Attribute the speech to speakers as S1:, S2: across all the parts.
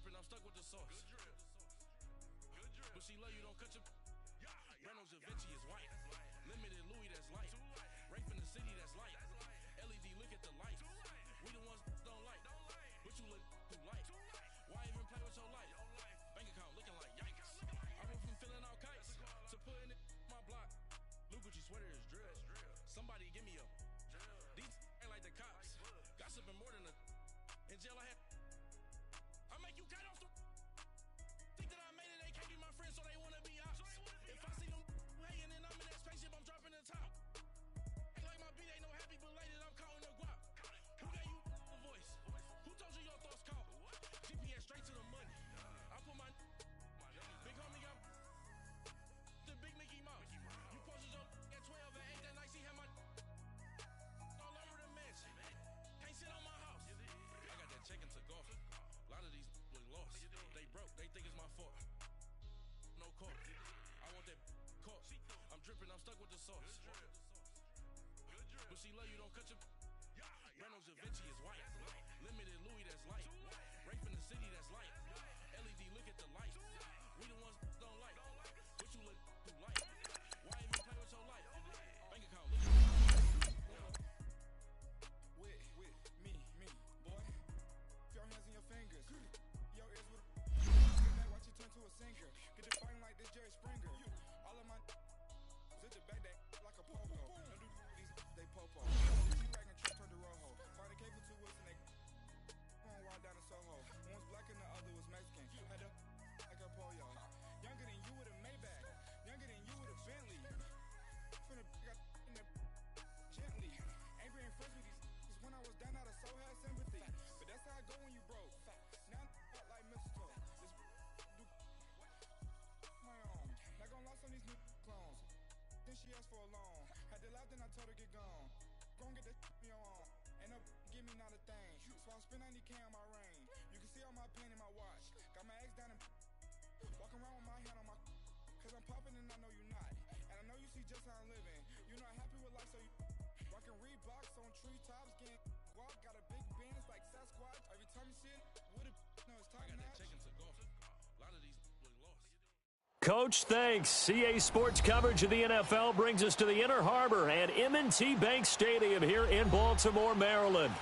S1: dripping, I'm stuck with the sauce. But she love you, don't cut your. Reynolds Da Vinci is white. Limited Louis, that's light. Rape in the city, that's light. LED, look at the lights. We the ones don't like. But you look too light. Why even play with your life? Bank account looking like yikes. I went from filling out kites to putting it in my block. Blue Gucci sweater is drill. Somebody give me a. These ain't like the cops. Gossiping more than a. In jail I had. I make you cut off the. Think that I made it, they can't be my friends, so they wanna be ops. If I see them hating and I'm in that spaceship, I'm dropping the top. Act like my beat ain't no happy belated, I'm counting the guap. Who gave you the voice? Who told you your thoughts count? GPS straight to the money. I put my big homie got the big Mickey Mouse. You posted your at 12 and 8 that night, she had my all over the mansion. Can't sit on my house. I got that check and took off. A lot of these look lost. They broke, they think it's my fault. No call. I want that caught. I'm dripping, I'm stuck with the sauce. But she love you, don't cut your. Reynolds Da Vinci is white. Limited Louis, that's light. Rape in the city, that's light. LED, look at the lights. We the ones don't like. But you look too light. Why even play with your life? Bank account, look at
S2: with me, boy. Your hands in your fingers. Your ears with watch you turn to a singer. Get the fighting like this Jerry Springer. All of my zip the back that like a popo. Don't do these, they popo. She wagon truck turned to rojo. Find a cable 2 wheels and they going wild down in Soho. One was black and the other was Mexican. Had a like a pollo. Younger than you with a Maybach. Younger than you with a Bentley. From the got in the gently. Ain't being friends with these when I was down out of so had sympathy. But that's how I go when you broke. Now I'm like mistletoe. This do my own. Not gonna lost on these new clones. Then she asked for a loan. Had to laugh, then I told her get gone. Gon' get that me on. Ain't no give me not a thing. So I spend 90K on my range. You can see all my pain in my watch. Got my ex down and walking around with my hand on my. Cause I'm popping and I know you not. And I know you see just how I'm living. You're not happy with life, so you rockin' Reeboks on treetops, getting walk. Got a big Benz like Sasquatch. Every time you see it, with a no, it's top notch.
S1: check and took off. A lot of these look lost.
S3: Coach, thanks. CA Sports coverage of the NFL brings us to the Inner Harbor and M&T Bank Stadium here in Baltimore, Maryland.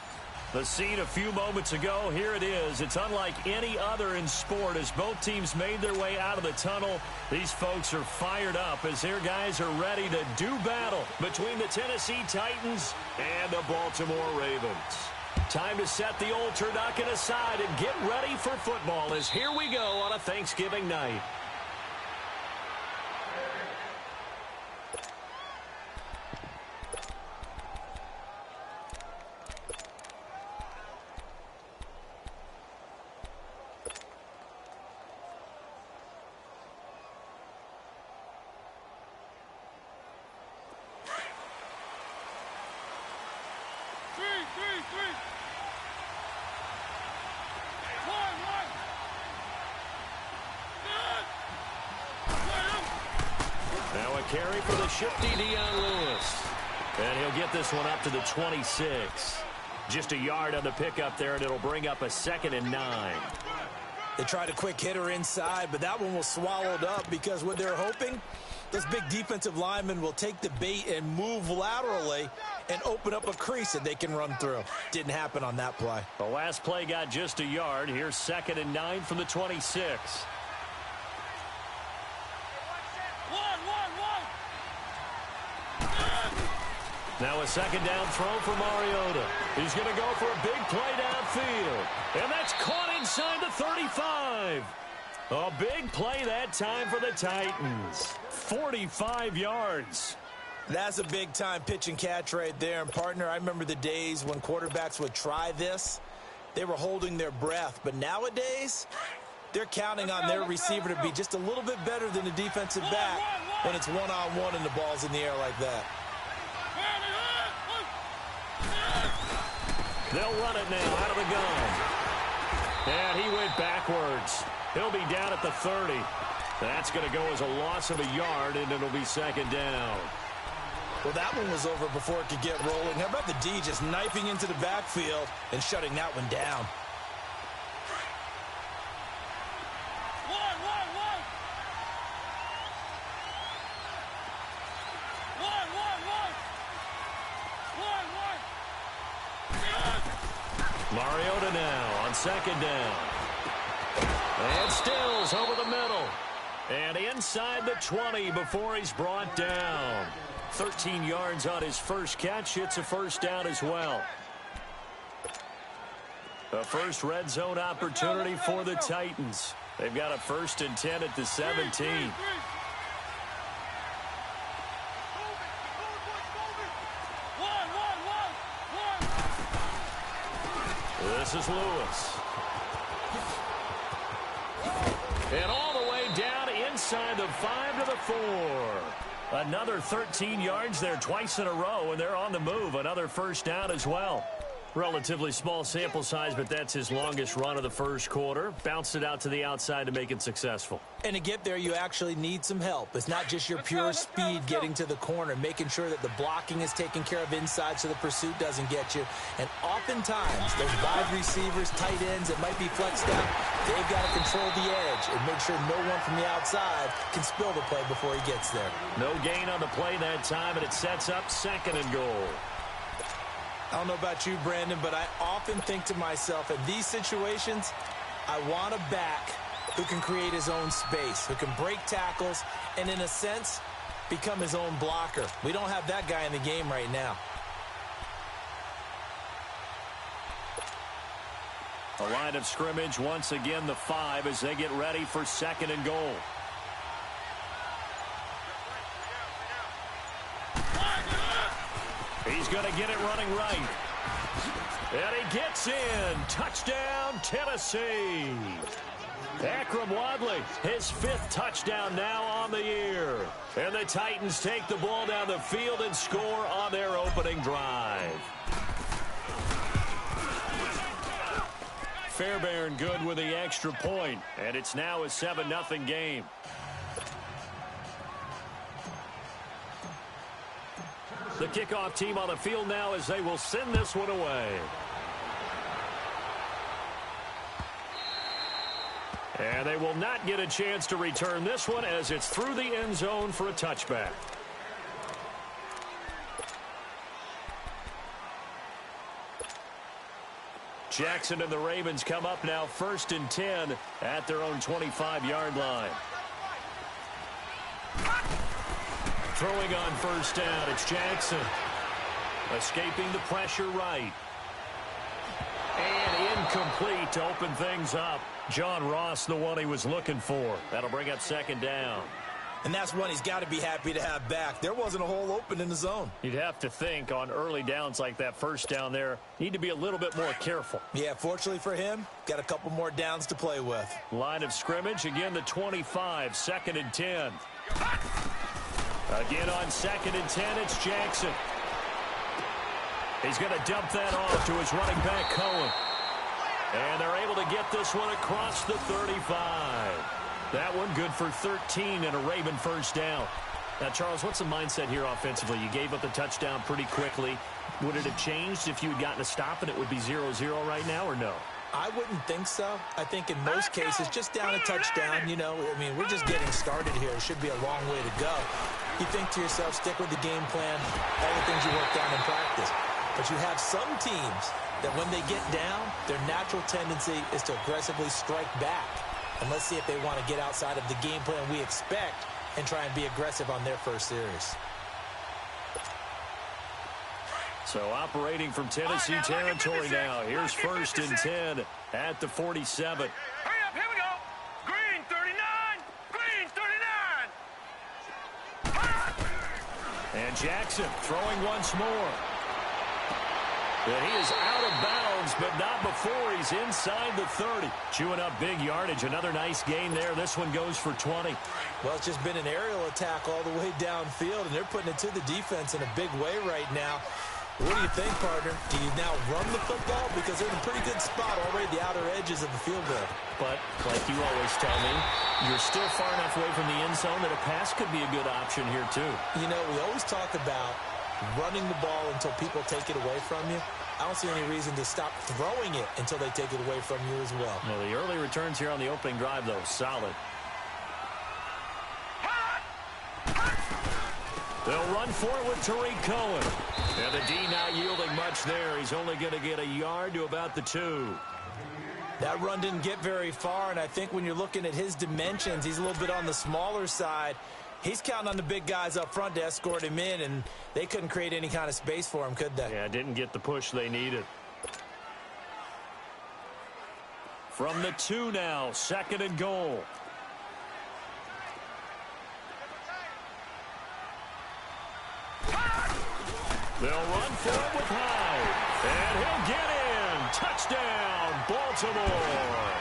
S3: The scene a few moments ago, here it is. It's unlike any other in sport as both teams made their way out of the tunnel. These folks are fired up as their guys are ready to do battle between the Tennessee Titans and the Baltimore Ravens. Time to set the old turducken aside and get ready for football as here we go on a Thanksgiving night. Now a carry for the shifty Dion Lewis. And he'll get this one up to the 26. Just a yard on the pickup there, and it'll bring up a 2nd and 9.
S4: They tried a quick hitter inside, but that one was swallowed up because what they're hoping, this big defensive lineman will take the bait and move laterally and open up a crease that they can run through. Didn't happen on that play.
S3: The last play got just a yard. Here's 2nd and 9 from the 26. Now a 2nd down throw for Mariota. He's going to go for a big play downfield. And that's caught inside the 35. A big play that time for the Titans. 45 yards.
S4: That's a big-time pitch and catch right there. And, partner, I remember the days when quarterbacks would try this. They were holding their breath. But nowadays, they're counting on their receiver to be just a little bit better than the defensive back when it's one-on-one and the ball's in the air like that.
S3: They'll run it now out of the gun. And he went backwards. He'll be down at the 30. That's going to go as a loss of a yard, and it'll be 2nd down.
S4: Well, that one was over before it could get rolling. How about the D just knifing into the backfield and shutting that one down?
S3: Mariota now on second down. And Stills over the middle. And inside the 20 before he's brought down. 13 yards on his first catch. It's a first down as well. A first red zone opportunity for the Titans. They've got a 1st and 10 at the 17. This is Lewis. And all the way down inside the 5 to the 4. Another 13 yards there twice in a row, and they're on the move. Another first down as well. Relatively small sample size, but that's his longest run of the first quarter. Bounced it out to the outside to make it successful.
S4: And to get there, you actually need some help. It's not just your pure speed getting to the corner, making sure that the blocking is taken care of inside so the pursuit doesn't get you. And oftentimes, those wide receivers, tight ends that might be flexed out, they've got to control the edge and make sure no one from the outside can spill the play before he gets there.
S3: No gain on the play that time, and it sets up 2nd and goal.
S4: I don't know about you, Brandon, but I often think to myself, in these situations, I want a back who can create his own space, who can break tackles, and in a sense, become his own blocker. We don't have that guy in the game right now.
S3: A line of scrimmage, once again, the 5 as they get ready for 2nd and goal. He's going to get it running right. And he gets in. Touchdown, Tennessee. Akram Wadley, his 5th touchdown now on the year. And the Titans take the ball down the field and score on their opening drive. Fairbairn good with the extra point. And it's now a 7-0 game. The kickoff team on the field now as they will send this one away. And they will not get a chance to return this one as it's through the end zone for a touchback. Jackson and the Ravens come up now 1st and 10 at their own 25-yard line. Throwing on 1st down, it's Jackson. Escaping the pressure right. And incomplete to open things up. John Ross, the one he was looking for. That'll bring up 2nd down.
S4: And that's one he's got to be happy to have back. There wasn't a hole open in the zone.
S3: You'd have to think on early downs like that 1st down there, need to be a little bit more careful.
S4: Yeah, fortunately for him, got a couple more downs to play with.
S3: Line of scrimmage, again the 25, 2nd and 10. Again on 2nd and 10, it's Jackson. He's going to dump that off to his running back, Cohen. And they're able to get this one across the 35. That one good for 13 and a Raven 1st down. Now, Charles, what's the mindset here offensively? You gave up the touchdown pretty quickly. Would it have changed if you had gotten a stop and it would be 0-0 right now or no?
S4: I wouldn't think so. I think in most cases, just down a touchdown, you know, I mean, we're just getting started here. It should be a long way to go. You think to yourself, stick with the game plan, all the things you worked on in practice. But you have some teams that when they get down, their natural tendency is to aggressively strike back. And let's see if they want to get outside of the game plan we expect and try and be aggressive on their first series.
S3: So operating from Tennessee territory now. Here's 1st and 10 at the 47.
S5: Hurry up, here we go. Green 39, green 39.
S3: And Jackson throwing once more. And he is out of bounds, but not before he's inside the 30. Chewing up big yardage. Another nice gain there. This one goes for 20.
S4: Well, it's just been an aerial attack all the way downfield, and they're putting it to the defense in a big way right now. What do you think, partner? Do you now run the football? Because they're in a pretty good spot already at the outer edges of the field goal.
S3: But, like you always tell me, you're still far enough away from the end zone that a pass could be a good option here, too.
S4: You know, we always talk about running the ball until people take it away from you. I don't see any reason to stop throwing it until they take it away from you as well.
S3: Well, the early returns here on the opening drive, though, solid. They'll run for it with Tariq Cohen. And the D not yielding much there. He's only going to get a yard to about the 2.
S4: That run didn't get very far, and I think when you're looking at his dimensions, he's a little bit on the smaller side. He's counting on the big guys up front to escort him in, and they couldn't create any kind of space for him, could they?
S3: Yeah, didn't get the push they needed. From the 2 now, 2nd and goal. They'll run for it with Hyde. And he'll get in. Touchdown, Baltimore.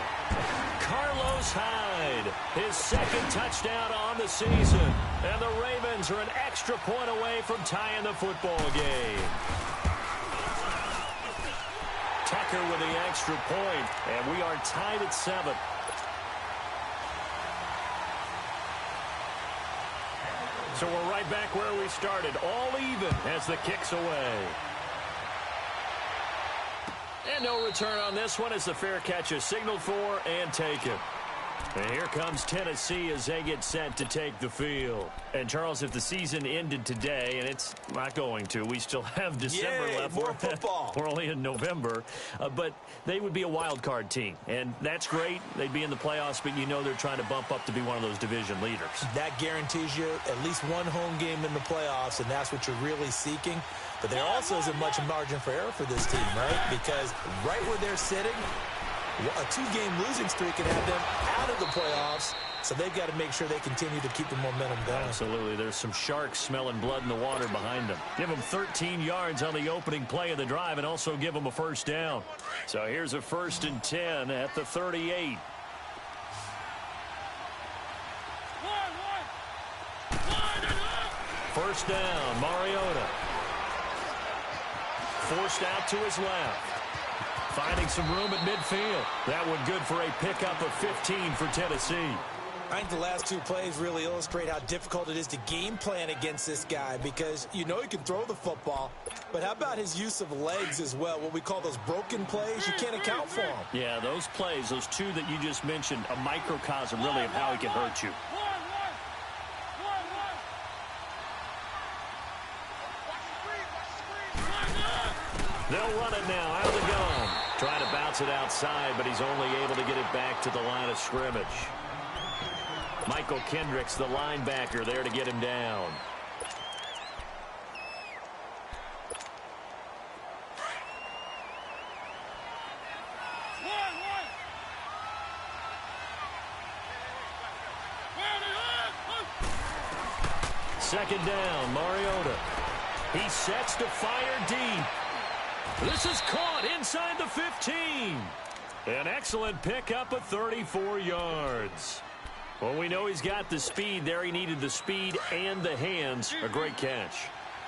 S3: Carlos Hyde, his 2nd touchdown on the season. And the Ravens are an extra point away from tying the football game. Tucker with the extra point, and we are tied at 7. So we're right back where we started, all even as the kick's away. And no return on this one as the fair catch is signaled for and taken. And here comes Tennessee as they get set to take the field. And, Charles, if the season ended today, and it's not going to, we still have December left.
S4: More football.
S3: We're only in November. But they would be a wild card team. And that's great. They'd be in the playoffs, but you know they're trying to bump up to be one of those division leaders.
S4: That guarantees you at least one home game in the playoffs, and that's what you're really seeking. But there also isn't much margin for error for this team, right? Because right where they're sitting, a 2-game losing streak can have them out of the playoffs, so they've got to make sure they continue to keep the momentum going.
S3: Absolutely. There's some sharks smelling blood in the water behind them. Give them 13 yards on the opening play of the drive and also give them a first down. So here's a 1st and 10 at the 38. First down, Mariota. Forced out to his left. Finding some room at midfield. That one good for a pickup of 15 for Tennessee.
S4: I think the last 2 plays really illustrate how difficult it is to game plan against this guy because you know he can throw the football, but how about his use of legs as well, what we call those broken plays? You can't account for them.
S3: Yeah, those plays, those 2 that you just mentioned, a microcosm really of how he can hurt you. They'll run it now out of the gun. Trying to bounce it outside, but he's only able to get it back to the line of scrimmage. Michael Kendricks, the linebacker, there to get him down. Second down, Mariota. He sets to fire deep. This is caught inside the 15. An excellent pickup of 34 yards. Well, we know he's got the speed there. He needed the speed and the hands. A great catch.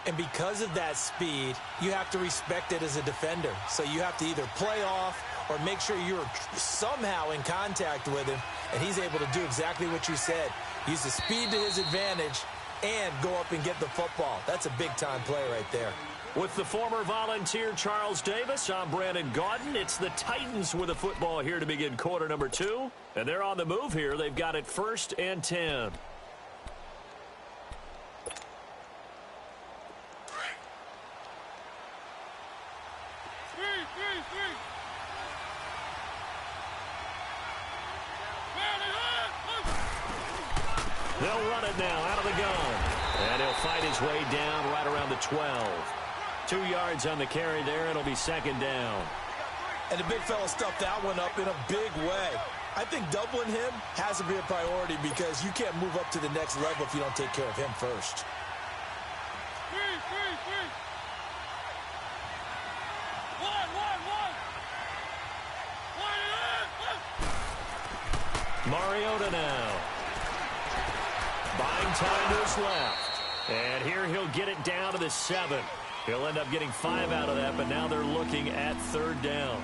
S4: And because of that speed, you have to respect it as a defender. So you have to either play off or make sure you're somehow in contact with him, and he's able to do exactly what you said. Use the speed to his advantage and go up and get the football. That's a big-time play right there.
S3: With the former Volunteer Charles Davis, I'm Brandon Gaudin. It's the Titans with the football here to begin quarter number 2. And they're on the move here. They've got it 1st and 10. They'll run it now out of the gun. And he'll fight his way down right around the 12. 2 yards on the carry there. It'll be 2nd down.
S4: And the big fella stuffed that one up in a big way. I think doubling him has to be a priority because you can't move up to the next level if you don't take care of him first.
S3: Mariota now. Buying time to his left. And here he'll get it down to the 7. He'll end up getting 5 out of that, but now they're looking at 3rd down.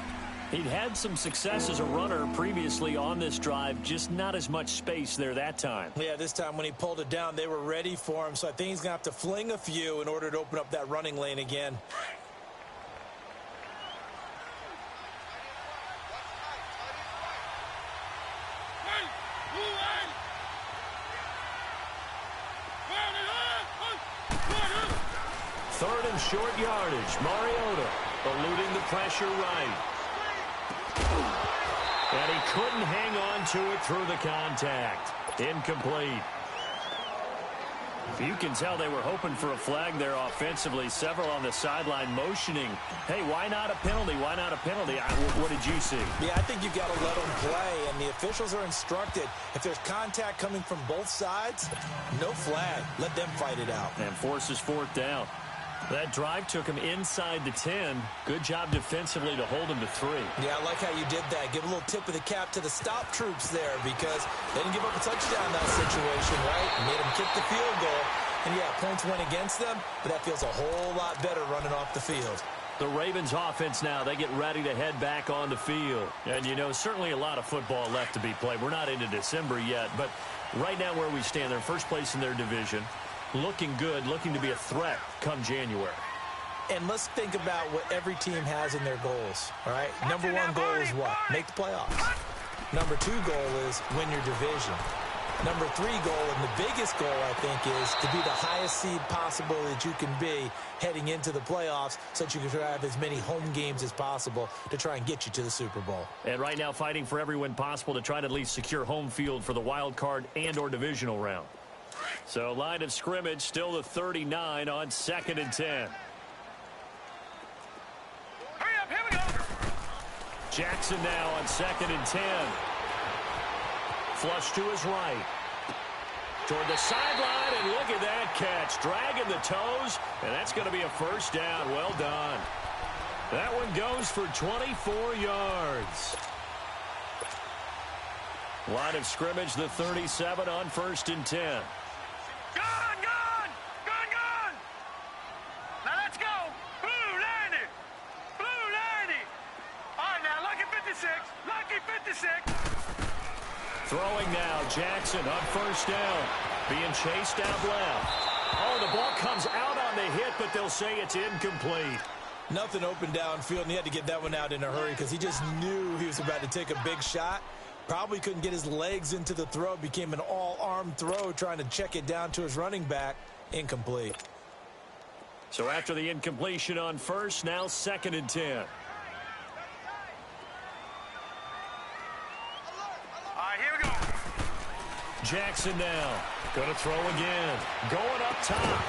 S3: He'd had some success as a runner previously on this drive, just not as much space there that time.
S4: Yeah, this time when he pulled it down, they were ready for him, so I think he's going to have to fling a few in order to open up that running lane again.
S3: third and short yardage. Mariota eluding the pressure right. And he couldn't hang on to it through the contact. Incomplete. You can tell they were hoping for a flag there offensively. Several on the sideline motioning, hey, why not a penalty? Why not a penalty? What did you see?
S4: Yeah, I think you've got to let them play, and the officials are instructed. If there's contact coming from both sides, no flag. Let them fight it out.
S3: And forces fourth down. That drive took him inside the 10. Good job defensively to hold him to 3.
S4: Yeah, I like how you did that. Give a little tip of the cap to the stop troops there because they didn't give up a touchdown in that situation, right? Made them kick the field goal. And, yeah, points went against them, but that feels a whole lot better running off the field.
S3: The Ravens offense now, they get ready to head back on the field. And, you know, certainly a lot of football left to be played. We're not into December yet, but right now where we stand, they're in first place in their division. Looking good, looking to be a threat come January.
S4: And let's think about what every team has in their goals, all right? Number one goal is what? Make the playoffs. Number two goal is win your division. Number three goal, and the biggest goal, I think, is to be the highest seed possible that you can be heading into the playoffs so that you can have as many home games as possible to try and get you to the Super Bowl.
S3: And right now fighting for every win possible to try to at least secure home field for the wild card and or divisional round. So line of scrimmage still the 39 on 2nd and 10.
S5: Hurry up, here we go.
S3: Jackson now on 2nd and 10. Flush to his right. Toward the sideline, and look at that catch. Dragging the toes, and that's going to be a first down. Well done. That one goes for 24 yards. Line of scrimmage, the 37 on 1st and 10.
S5: Gone, gone, gone, gone. Now let's go. Blue 90. Blue 90. All right, now, lucky 56. Lucky 56.
S3: Throwing now, Jackson on first down. Being chased out left. Oh, the ball comes out on the hit, but they'll say it's incomplete.
S4: Nothing open downfield, and he had to get that one out in a hurry because he just knew he was about to take a big shot. Probably couldn't get his legs into the throw. Became an all-arm throw trying to check it down to his running back. Incomplete.
S3: So after the incompletion on first, now 2nd and 10.
S5: All right, here we go.
S3: Jackson now. Going to throw again. Going up top.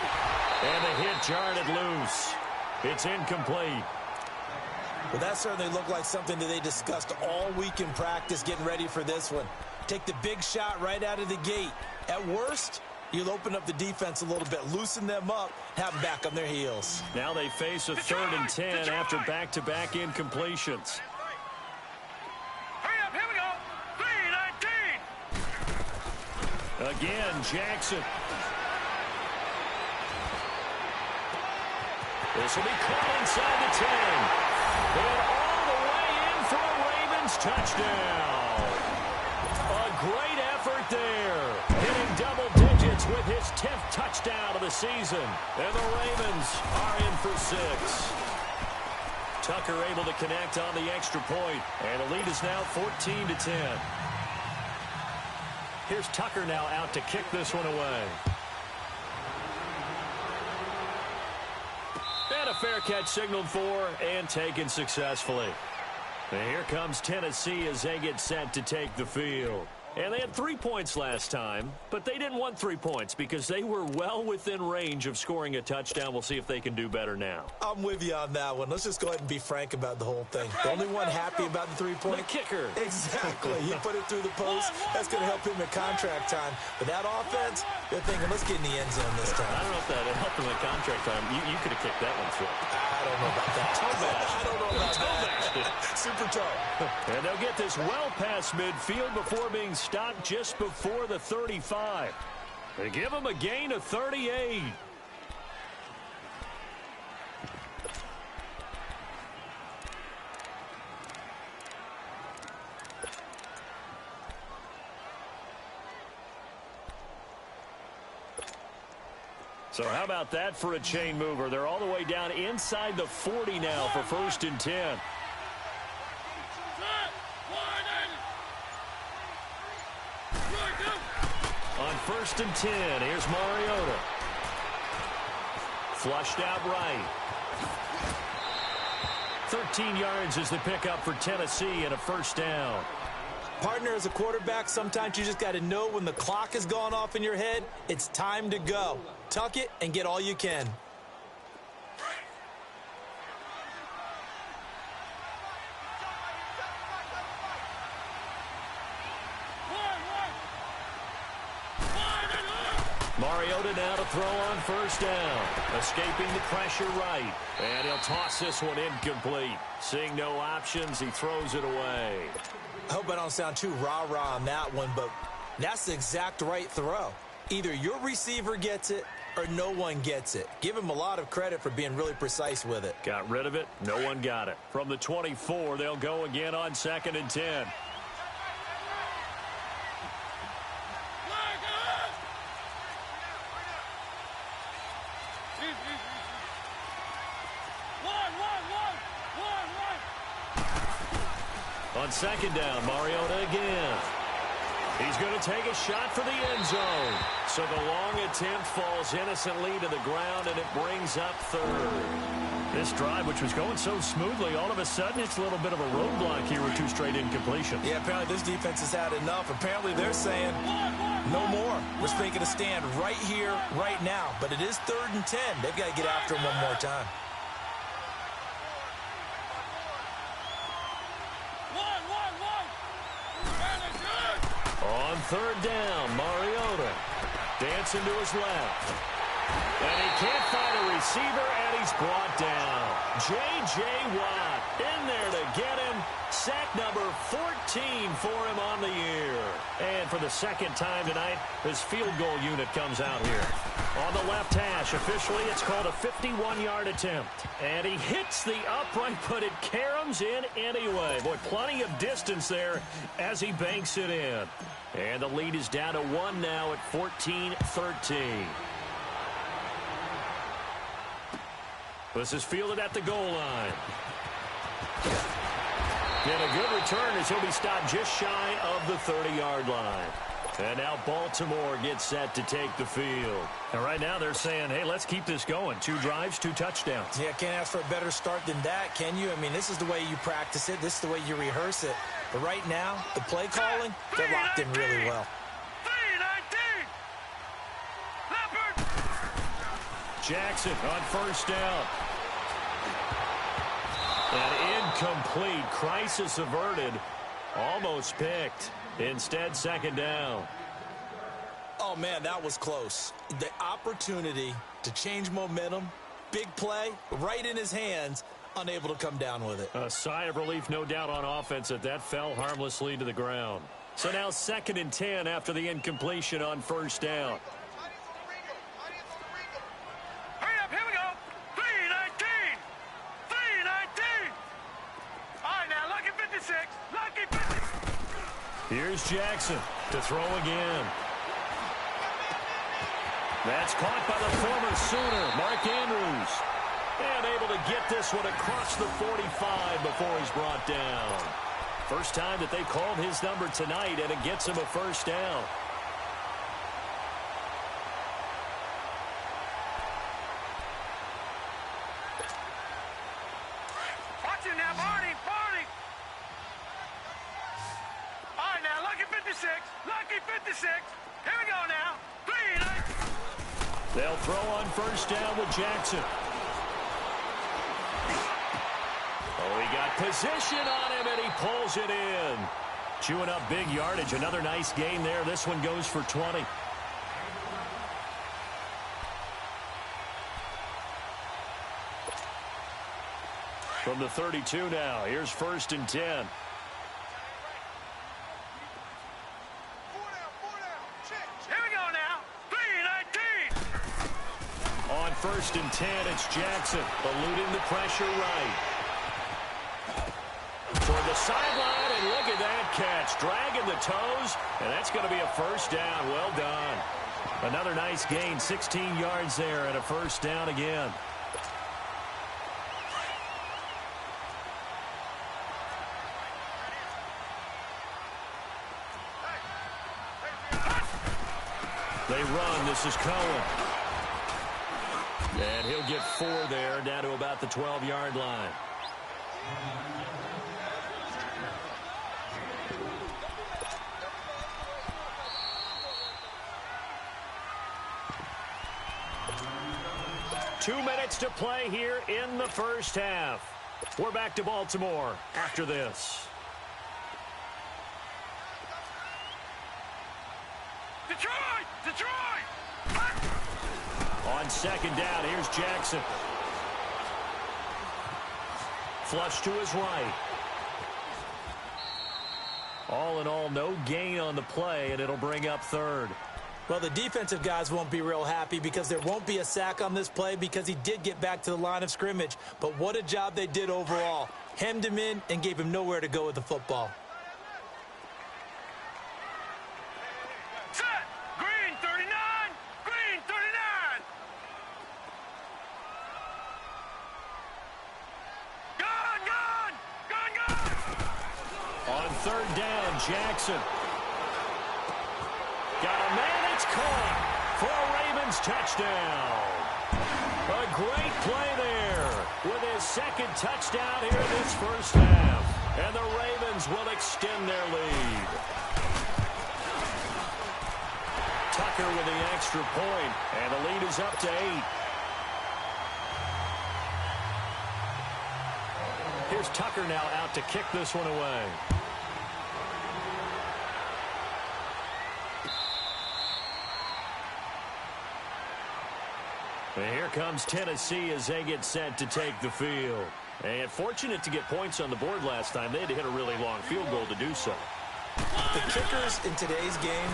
S3: And the hit jarred it loose. It's incomplete.
S4: Well, that certainly looked like something that they discussed all week in practice getting ready for this one. Take the big shot right out of the gate. At worst, you'll open up the defense a little bit, loosen them up, have them back on their heels.
S3: Now they face a 3rd and 10 after back-to-back incompletions.
S5: Hurry up, here we go. 3-19.
S3: Again, Jackson. This will be caught inside the 10. And all the way in for a Ravens touchdown. A great effort there. Hitting double digits with his 10th touchdown of the season. And the Ravens are in for 6. Tucker able to connect on the extra point. And the lead is now 14-10. Here's Tucker now out to kick this one away. And a fair catch signaled for and taken successfully. And here comes Tennessee as they get set to take the field. And they had 3 points last time, but they didn't want 3 points because they were well within range of scoring a touchdown. We'll see if they can do better now.
S4: I'm with you on that one. Let's just go ahead and be frank about the whole thing. The only one happy about the 3-point?
S3: The kicker.
S4: Exactly. He put it through the post. That's going to help him at contract time. But that offense, they're thinking, let's get in the end zone this time.
S3: I don't know if that helped him at contract time. You could have kicked that one through.
S4: I don't know about that. I don't know about that. Super toe.
S3: And they'll get this well past midfield before being stopped just before the 35. They give him a gain of 38. So how about that for a chain mover? They're all the way down inside the 40 now for 1st and 10. On 1st and 10, here's Mariota. Flushed out right. 13 yards is the pickup for Tennessee and a first down.
S4: Partner, as a quarterback, sometimes you just got to know when the clock has gone off in your head, it's time to go. Tuck it and get all you can.
S3: Mariota now to throw on first down. Escaping the pressure right. And he'll toss this one incomplete. Seeing no options, he throws it away.
S4: I hope I don't sound too rah-rah on that one, but that's the exact right throw. Either your receiver gets it or no one gets it. Give him a lot of credit for being really precise with it.
S3: Got rid of it. No one got it. From the 24, they'll go again on 2nd and 10. On 2nd down, Mariota again. He's going to take a shot for the end zone. So the long attempt falls innocently to the ground, and it brings up 3rd. This drive, which was going so smoothly, all of a sudden it's a little bit of a roadblock here with 2 straight incompletions.
S4: Yeah, apparently this defense has had enough. Apparently they're saying no more. We're making a stand right here, right now. But it is 3rd and 10. They've got to get after him one more time.
S3: On 3rd down, Mariota dancing to his left. And he can't find a receiver, and he's brought down. J.J. Watt in there to get him. Sack number 14 for him on the year. And for the 2nd time tonight, his field goal unit comes out here. On the left hash, officially it's called a 51-yard attempt. And he hits the upright, but it caroms in anyway. Boy, plenty of distance there as he banks it in. And the lead is down to 1 now at 14-13. This is fielded at the goal line. And a good return as he'll be stopped just shy of the 30-yard line. And now Baltimore gets set to take the field. And right now they're saying, hey, let's keep this going. 2 drives, 2 touchdowns.
S4: Yeah, can't ask for a better start than that, can you? I mean, this is the way you practice it. This is the way you rehearse it. But right now, the play calling, they're locked in really well.
S5: 3-19.
S3: Jackson on first down. An incomplete. Crisis averted. Almost picked. Instead, 2nd down.
S4: Oh, man, that was close. The opportunity to change momentum, big play, right in his hands, unable to come down with it.
S3: A sigh of relief, no doubt, on offense that fell harmlessly to the ground. So now 2nd and 10 after the incompletion on first down.
S5: Hurry up, here we go. 3-19. 3-19. All right, now, lucky 56. Lucky 56.
S3: Here's Jackson to throw again. That's caught by the former Sooner, Mark Andrews. And able to get this one across the 45 before he's brought down. First time that they called his number tonight, and it gets him a first down.
S5: Watch it now, Barney. All right, now, lucky 56. Lucky 56. Here we go now. 3-19.
S3: They'll throw on first down with Jackson. Oh, he got position on him, and he pulls it in. Chewing up big yardage. Another nice gain there. This one goes for 20. From the 32 now, here's 1st and 10.
S5: Here we go now. 3-19.
S3: On 1st and 10, it's Jackson eluding the pressure right. Toward the sideline, and look at that catch. Dragging the toes, and that's going to be a first down. Well done. Another nice gain, 16 yards there, and a first down again. They run. This is Cohen. And he'll get 4 there, down to about the 12-yard line. Two minutes to play here in the first half. We're back to Baltimore after this.
S5: Detroit! Detroit!
S3: On second down, here's Jackson. Flush to his right. All in all, no gain on the play, and it'll bring up third.
S4: Well, the defensive guys won't be real happy because there won't be a sack on this play because he did get back to the line of scrimmage. But what a job they did overall. Hemmed him in and gave him nowhere to go with the football.
S5: Set! Green 39! Green 39! Gun! Gun! Gun! Gun!
S3: On third down, Jackson. Got a man. It's caught for a Ravens touchdown. A great play there with his second touchdown here in this first half. And the Ravens will extend their lead. Tucker with the extra point, and the lead is up to 8. Here's Tucker now out to kick this one away. And here comes Tennessee as they get set to take the field. And fortunate to get points on the board last time. They had to hit a really long field goal to do so.
S4: The kickers in today's game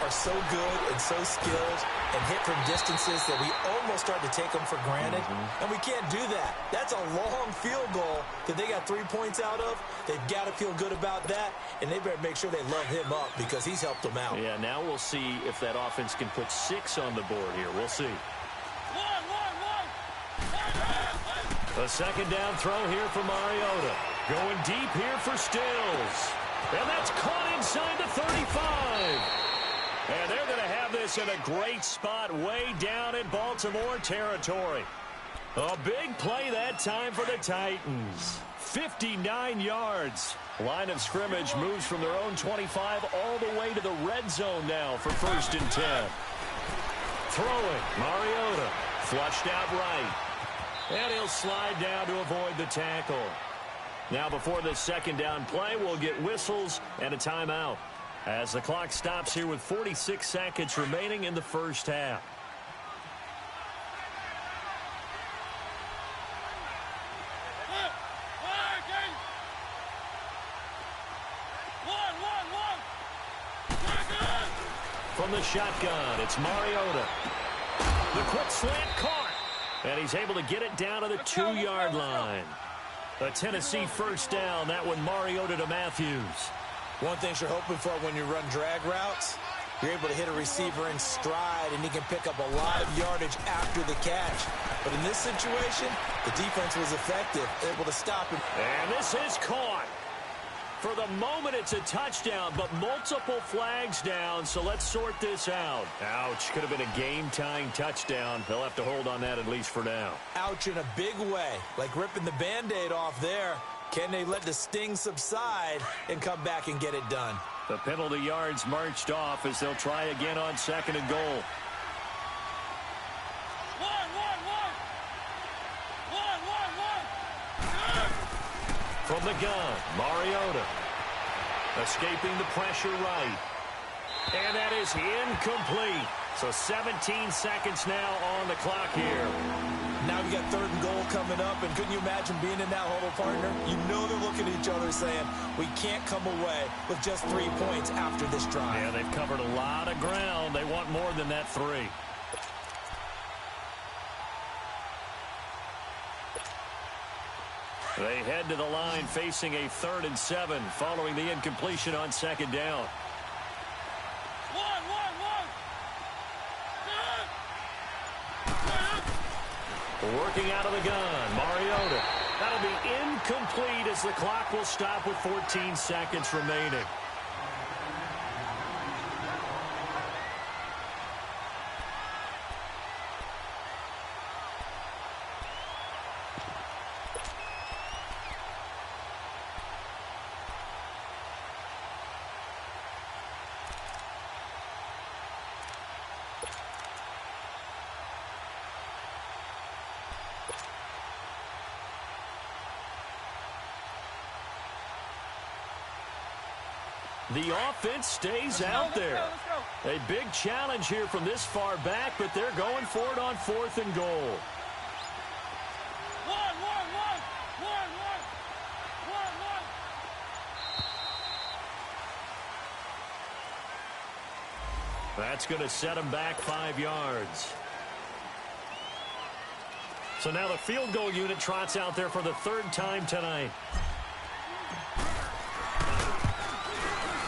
S4: are so good and so skilled and hit from distances that we almost start to take them for granted. And we can't do that. That's a long field goal that they got 3 points out of. They've got to feel good about that, and they better make sure they love him up because he's helped them out.
S3: Yeah, now we'll see if that offense can put 6 on the board here. We'll see. A second down throw here for Mariota. Going deep here for Stills. And that's caught inside the 35. And they're going to have this in a great spot way down in Baltimore territory. A big play that time for the Titans. 59 yards. Line of scrimmage moves from their own 25 all the way to the red zone now for 1st and 10. Throwing, Mariota. Flushed out right. And he'll slide down to avoid the tackle. Now before this second down play, we'll get whistles and a timeout as the clock stops here with 46 seconds remaining in the first half. From the shotgun, it's Mariota. The quick slant caught. And he's able to get it down to the 2-yard line. A Tennessee first down. That one Mariota to Matthews.
S4: One thing you're hoping for when you run drag routes, you're able to hit a receiver in stride, and he can pick up a lot of yardage after the catch. But in this situation, the defense was effective, able to stop him.
S3: And this is caught. For the moment, it's a touchdown, but multiple flags down, so let's sort this out. Ouch, could have been a game-tying touchdown. They'll have to hold on that at least for now.
S4: Ouch in a big way, like ripping the Band-Aid off there. Can they let the sting subside and come back and get it done?
S3: The penalty yards marched off as they'll try again on 2nd and goal. From the gun, Mariota. Escaping the pressure right. And that is incomplete. So 17 seconds now on the clock here.
S4: Now we got 3rd and goal coming up, and couldn't you imagine being in that huddle, partner? You know they're looking at each other saying, we can't come away with just 3 points after this drive.
S3: Yeah, they've covered a lot of ground. They want more than that 3. They head to the line facing a 3rd and 7 following the incompletion on 2nd down. Working out of the gun, Mariota. That'll be incomplete as the clock will stop with 14 seconds remaining. The offense stays out there. A big challenge here from this far back, but they're going for it on 4th and goal. That's going to set them back 5 yards. So now the field goal unit trots out there for the 3rd time tonight.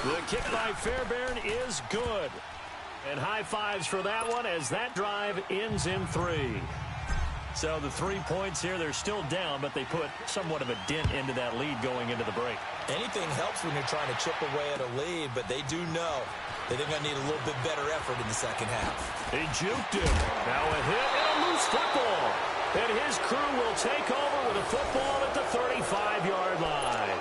S3: The kick by Fairbairn is good. And high fives for that one as that drive ends in 3. So the 3 points here, they're still down, but they put somewhat of a dent into that lead going into the break.
S4: Anything helps when you're trying to chip away at a lead, but they do know that they're going to need a little bit better effort in the second half.
S3: He juked him. Now a hit and a loose football. And his crew will take over with a football at the 35-yard line.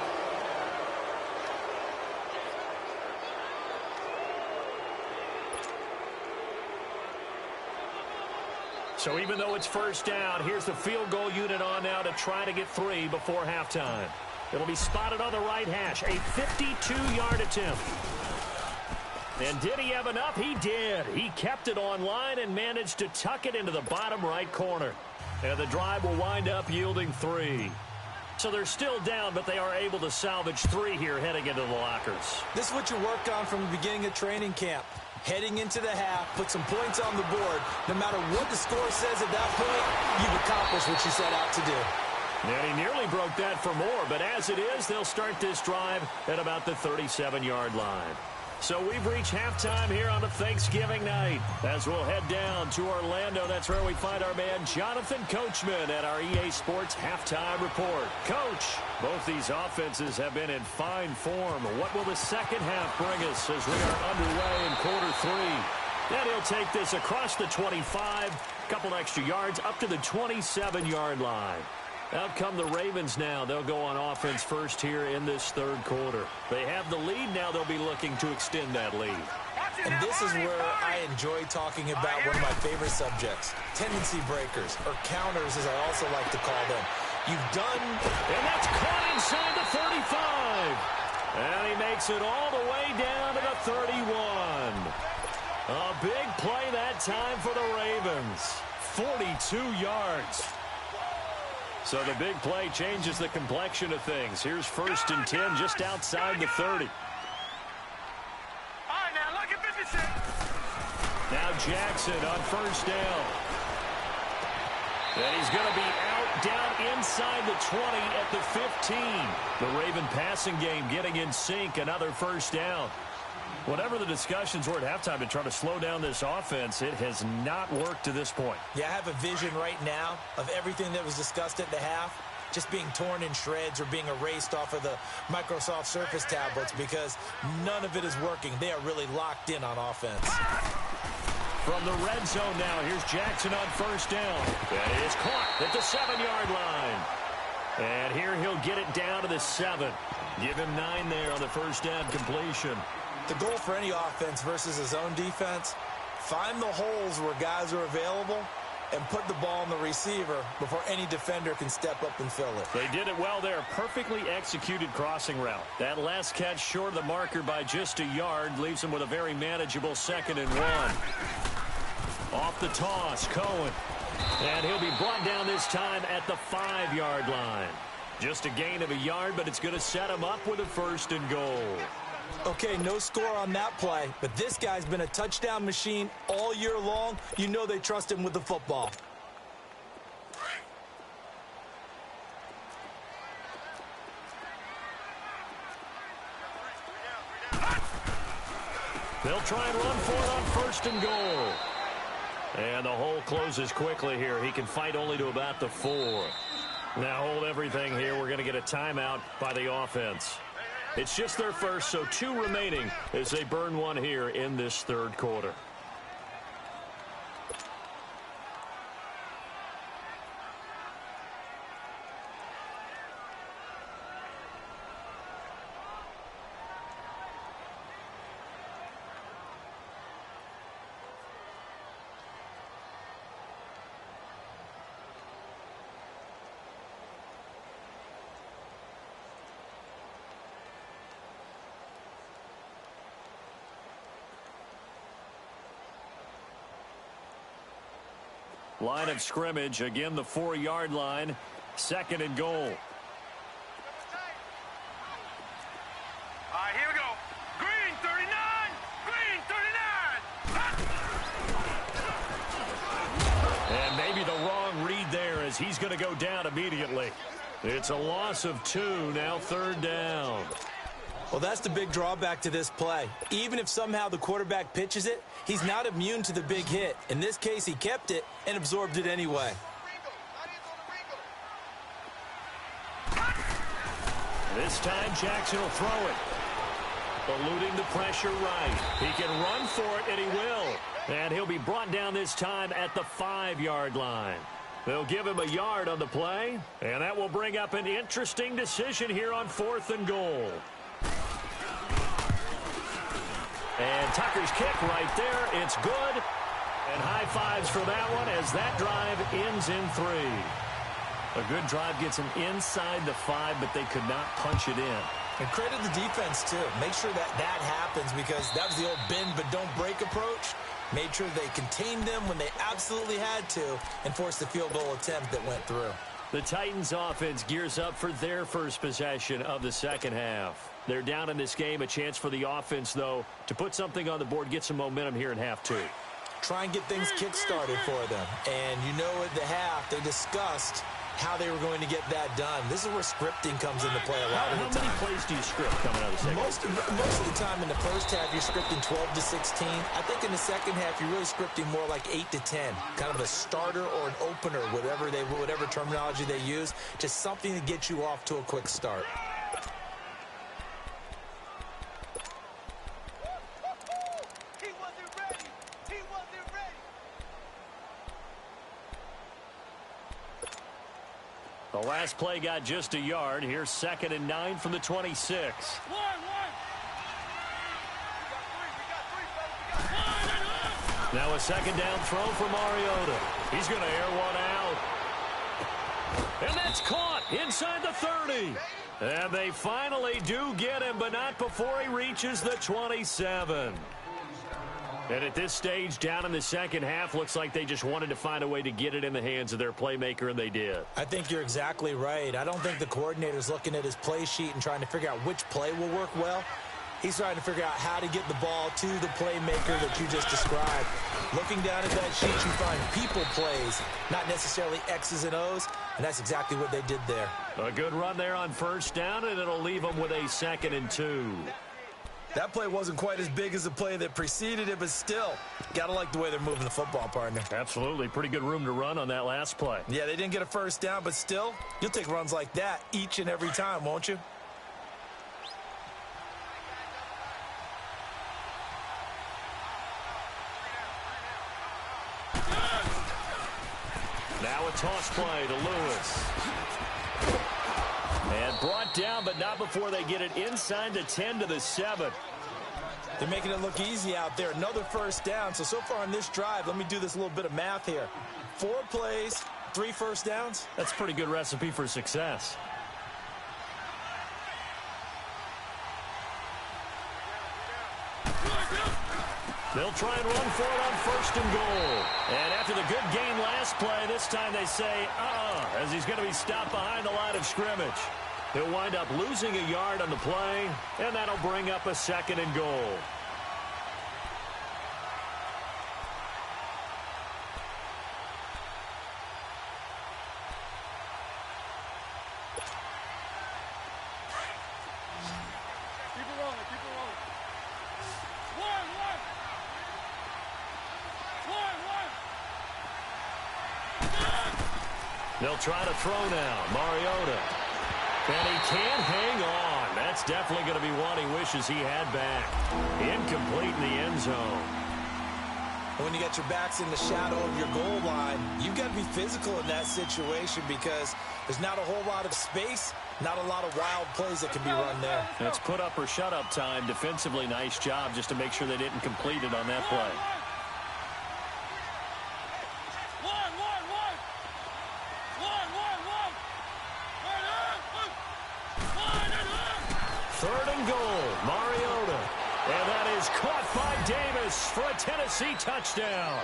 S3: So even though it's first down, here's the field goal unit on now to try to get 3 before halftime. It'll be spotted on the right hash. A 52-yard attempt. And did he have enough? He did. He kept it on line and managed to tuck it into the bottom right corner. And the drive will wind up yielding 3. So they're still down, but they are able to salvage 3 here heading into the lockers.
S4: This is what you worked on from the beginning of training camp. Heading into the half, put some points on the board. No matter what the score says at that point, you've accomplished what you set out to do.
S3: And he nearly broke that for more, but as it is, they'll start this drive at about the 37-yard line. So we've reached halftime here on a Thanksgiving night. As we'll head down to Orlando, that's where we find our man Jonathan Coachman at our EA Sports Halftime Report. Coach, both these offenses have been in fine form. What will the second half bring us as we are underway in quarter 3? And he'll take this across the 25, a couple extra yards, up to the 27-yard line. Out come the Ravens now. They'll go on offense first here in this 3rd quarter. They have the lead now. They'll be looking to extend that lead.
S4: And this is where I enjoy talking about one of my favorite subjects, tendency breakers, or counters as I also like to call them. You've done...
S3: And that's caught inside the 35. And he makes it all the way down to the 31. A big play that time for the Ravens. 42 yards. So the big play changes the complexion of things. Here's 1st and 10 just outside the 30.
S5: All right, now look at 56.
S3: Now Jackson on 1st down. And he's going to be out down inside the 20 at the 15. The Raven passing game getting in sync. Another 1st down. Whatever the discussions were at halftime to try to slow down this offense, it has not worked to this point.
S4: Yeah, I have a vision right now of everything that was discussed at the half just being torn in shreds or being erased off of the Microsoft Surface tablets because none of it is working. They are really locked in on offense.
S3: From the red zone now, here's Jackson on 1st down. And it is caught at the 7-yard line. And here he'll get it down to the 7. Give him 9 there on the 1st down completion.
S4: The goal for any offense versus his own defense, find the holes where guys are available and put the ball on the receiver before any defender can step up and fill it.
S3: They did it well there. Perfectly executed crossing route. That last catch short of the marker by just a yard leaves him with a very manageable 2nd and 1. Off the toss, Cohen. And he'll be brought down this time at the 5-yard line. Just a gain of a yard, but it's going to set him up with a 1st and goal.
S4: Okay, no score on that play, but this guy's been a touchdown machine all year long. You know they trust him with the football.
S3: They'll try and run for it on 1st and goal. And the hole closes quickly here. He can fight only to about the 4. Now hold everything here. We're going to get a timeout by the offense. It's just their first, so 2 remaining as they burn one here in this 3rd quarter. Line of scrimmage, again the 4-yard line. 2nd and goal.
S5: All right, here we go. Green 39. Green 39.
S3: And maybe the wrong read there as he's going to go down immediately. It's a loss of 2, now 3rd down.
S4: Well, that's the big drawback to this play. Even if somehow the quarterback pitches it, he's not immune to the big hit. In this case, he kept it and absorbed it anyway.
S3: This time, Jackson will throw it. Eluding the pressure right. He can run for it, and he will. And he'll be brought down this time at the 5-yard line. They'll give him a yard on the play, and that will bring up an interesting decision here on 4th and goal. And Tucker's kick right there. It's good. And high fives for that one as that drive ends in 3. A good drive gets him inside the 5, but they could not punch it in.
S4: And credit the defense, too. Make sure that happens because that was the old bend but don't break approach. Made sure they contained them when they absolutely had to and forced the field goal attempt that went through.
S3: The Titans offense gears up for their first possession of the second half. They're down in this game. A chance for the offense, though, to put something on the board, get some momentum here in half 2.
S4: Try and get things kick-started for them. And you know at the half, they discussed how they were going to get that done. This is where scripting comes into play a lot of the time.
S3: How many plays do you script coming out of the second half?
S4: Most of the time in the first half, you're scripting 12 to 16. I think in the second half, you're really scripting more like 8 to 10. Kind of a starter or an opener, whatever terminology they use. Just something to get you off to a quick start.
S3: The last play got just a yard. Here's 2nd and 9 from the 26. Now a 2nd down throw for Mariota. He's going to air one out. And that's caught inside the 30. And they finally do get him, but not before he reaches the 27. And at this stage, down in the second half, looks like they just wanted to find a way to get it in the hands of their playmaker, and they did.
S4: I think you're exactly right. I don't think the coordinator's looking at his play sheet and trying to figure out which play will work well. He's trying to figure out how to get the ball to the playmaker that you just described. Looking down at that sheet, you find people plays, not necessarily X's and O's, and that's exactly what they did there.
S3: A good run there on 1st down, and it'll leave them with a 2nd and 2.
S4: That play wasn't quite as big as the play that preceded it, but still, got to like the way they're moving the football, partner.
S3: Absolutely. Pretty good room to run on that last play.
S4: Yeah, they didn't get a 1st down, but still, you'll take runs like that each and every time, won't you?
S3: Now a toss play to Lewis. And brought down, but not before they get it inside the 10 to the 7.
S4: They're making it look easy out there. Another 1st down. So far on this drive, let me do this little bit of math here. 4 plays, 3 1st downs.
S3: That's a pretty good recipe for success. They'll try and run for it on 1st and goal. And after the good game last play, this time they say, as he's going to be stopped behind the line of scrimmage. He'll wind up losing a yard on the play, and that'll bring up a 2nd and goal. They'll try to throw now. Mariota. And he can't hang on. That's definitely going to be one he wishes he had back. Incomplete in the end zone.
S4: When you got your backs in the shadow of your goal line, you've got to be physical in that situation because there's not a whole lot of space, not a lot of wild plays that can be run there.
S3: It's put up or shut up time. Defensively, nice job just to make sure they didn't complete it on that play. Caught by Davis for a Tennessee touchdown.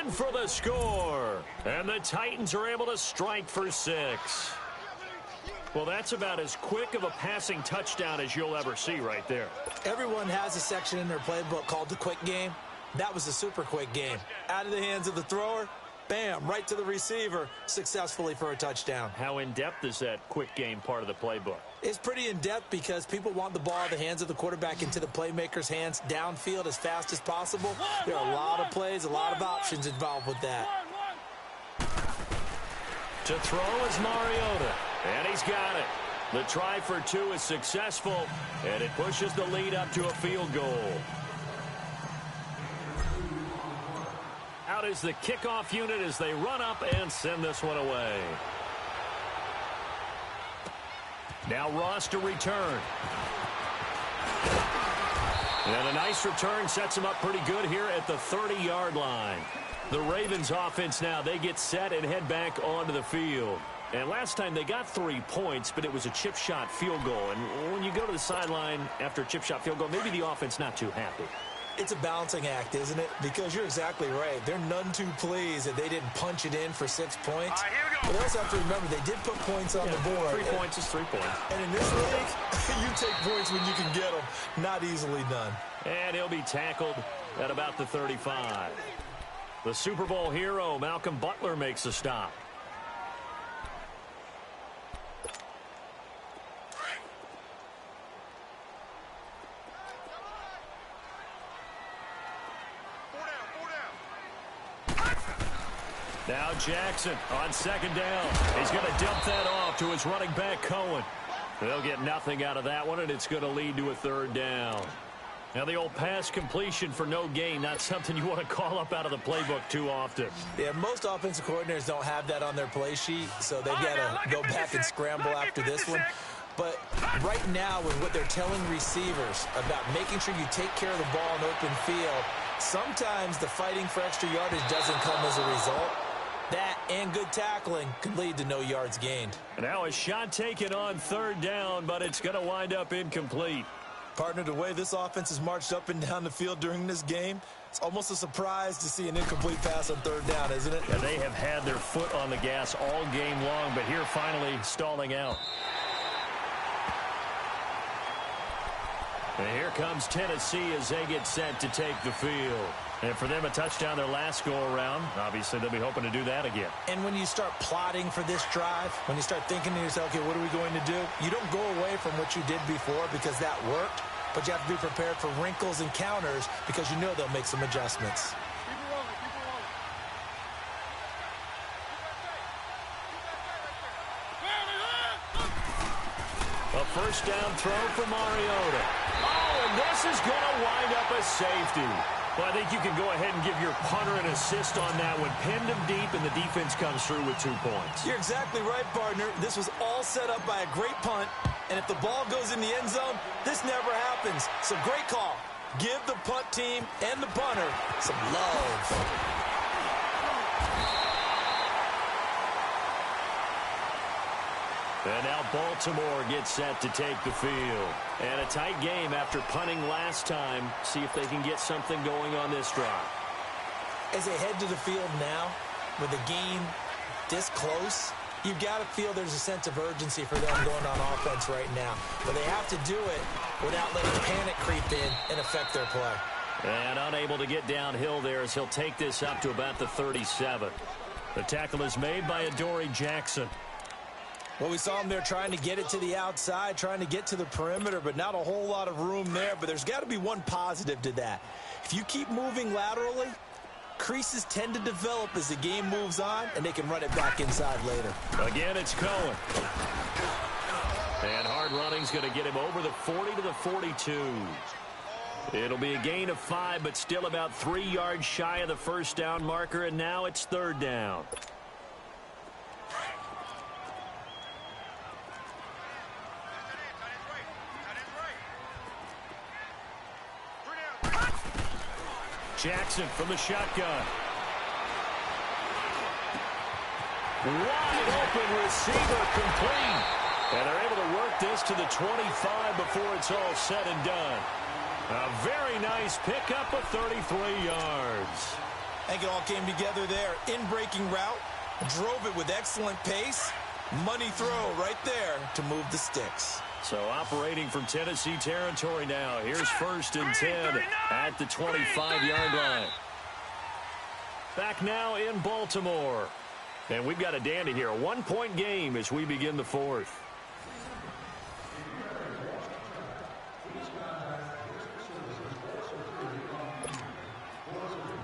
S3: in for the score. And the Titans are able to strike for 6. Well, that's about as quick of a passing touchdown as you'll ever see right there.
S4: Everyone has a section in their playbook called the quick game. That was a super quick game. Out of the hands of the thrower, bam, right to the receiver, successfully for a touchdown.
S3: How in-depth is that quick game part of the playbook?
S4: It's pretty in-depth because people want the ball out of the hands of the quarterback into the playmaker's hands downfield as fast as possible. There are a lot of plays, a lot of options involved with that.
S3: To throw is Mariota, and he's got it. The try for 2 is successful, and it pushes the lead up to a field goal. Out is the kickoff unit as they run up and send this one away. Now Ross to return. And a nice return sets him up pretty good here at the 30-yard line. The Ravens offense now, they get set and head back onto the field. And last time they got 3 points, but it was a chip shot field goal. And when you go to the sideline after a chip shot field goal, maybe the offense not too happy.
S4: It's a balancing act, isn't it? Because you're exactly right. They're none too pleased that they didn't punch it in for 6 points.
S5: All right, here we go.
S4: But they also have to remember they did put points on the board.
S3: 3 points is 3 points.
S4: And in this league, you take points when you can get them. Not easily done.
S3: And he'll be tackled at about the 35. The Super Bowl hero, Malcolm Butler, makes a stop. Now Jackson on second down. He's going to dump that off to his running back, Cohen. They'll get nothing out of that one, and it's going to lead to a 3rd down. Now the old pass completion for no gain, not something you want to call up out of the playbook too often.
S4: Yeah, most offensive coordinators don't have that on their play sheet, so they've got to go back and scramble after this one. But right now, with what they're telling receivers about making sure you take care of the ball in open field, sometimes the fighting for extra yardage doesn't come as a result. That and good tackling can lead to no yards gained.
S3: And now a shot taken on 3rd down, but it's going to wind up incomplete.
S4: Partner, the way this offense has marched up and down the field during this game, it's almost a surprise to see an incomplete pass on 3rd down, isn't it?
S3: Yeah, they have had their foot on the gas all game long, but here finally stalling out. And here comes Tennessee as they get set to take the field. And for them, a touchdown their last go-around. Obviously, they'll be hoping to do that again.
S4: And when you start plotting for this drive, when you start thinking to yourself, okay, what are we going to do? You don't go away from what you did before because that worked, but you have to be prepared for wrinkles and counters because you know they'll make some adjustments.
S3: A 1st down throw for Mariota. Oh, and this is going to wind up a safety. Well, I think you can go ahead and give your punter an assist on that one. Pinned him deep, and the defense comes through with 2 points.
S4: You're exactly right, partner. This was all set up by a great punt, and if the ball goes in the end zone, this never happens. So great call. Give the punt team and the punter some love.
S3: And now Baltimore gets set to take the field. And a tight game after punting last time. See if they can get something going on this drive.
S4: As they head to the field now, with the game this close, you've got to feel there's a sense of urgency for them going on offense right now. But they have to do it without letting panic creep in and affect their play.
S3: And unable to get downhill there as he'll take this up to about the 37. The tackle is made by Adoree Jackson.
S4: Well, we saw him there trying to get it to the outside, trying to get to the perimeter, but not a whole lot of room there. But there's got to be one positive to that. If you keep moving laterally, creases tend to develop as the game moves on, and they can run it back inside later.
S3: Again, it's Cohen. And hard running's going to get him over the 40 to the 42. It'll be a gain of 5, but still about 3 yards shy of the 1st down marker, and now it's 3rd down. Jackson from the shotgun. Wide open receiver complete. And they're able to work this to the 25 before it's all said and done. A very nice pickup of 33 yards.
S4: I think it all came together there. In-breaking route, drove it with excellent pace. Money throw right there to move the sticks.
S3: So operating from Tennessee territory now. Here's 1st and 10 at the 25-yard line. Back now in Baltimore. And we've got a dandy here. A 1-point game as we begin the 4th.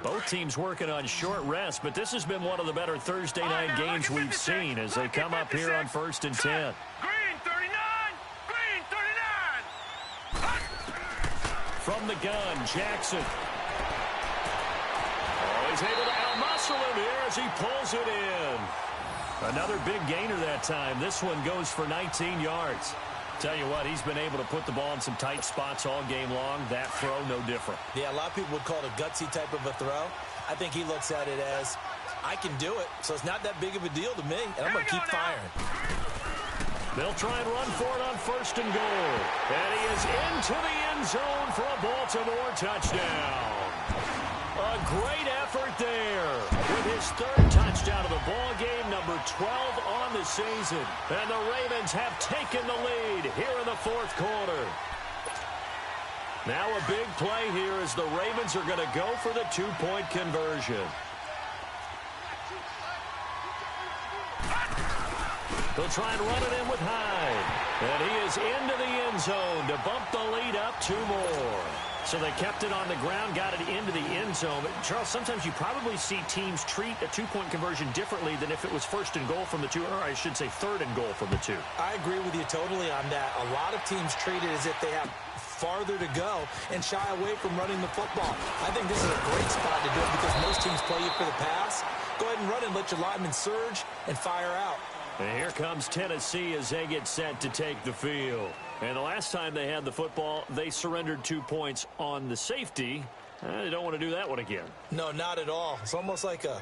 S3: Both teams working on short rest, but this has been one of the better Thursday night games we've seen as they come up here on 1st and 10.
S5: Green 39! Green 39!
S3: From the gun, Jackson. Oh, he's able to outmuscle him here as he pulls it in. Another big gainer that time. This one goes for 19 yards. Tell you what, he's been able to put the ball in some tight spots all game long. That throw, no different.
S4: Yeah, a lot of people would call it a gutsy type of a throw. I think he looks at it as, I can do it, so it's not that big of a deal to me, and I'm going to keep firing.
S3: They'll try and run for it on 1st and goal. And he is into the end zone for a Baltimore touchdown. A great effort there with his 3rd touchdown of the ball game, number 12 on the season. And the Ravens have taken the lead here in the 4th quarter. Now a big play here as the Ravens are going to go for the 2-point conversion. They'll try and run it in with Hyde. And he is into the end zone to bump the lead up 2 more. So they kept it on the ground, got it into the end zone. But Charles, sometimes you probably see teams treat a 2-point conversion differently than if it was 1st and goal from the 2, or I should say 3rd and goal from the 2.
S4: I agree with you totally on that. A lot of teams treat it as if they have farther to go and shy away from running the football. I think this is a great spot to do it because most teams play you for the pass. Go ahead and run and let your linemen surge and fire out.
S3: And here comes Tennessee as they get set to take the field. And the last time they had the football, they surrendered 2 points on the safety. They don't want to do that one again.
S4: No, not at all. It's almost like a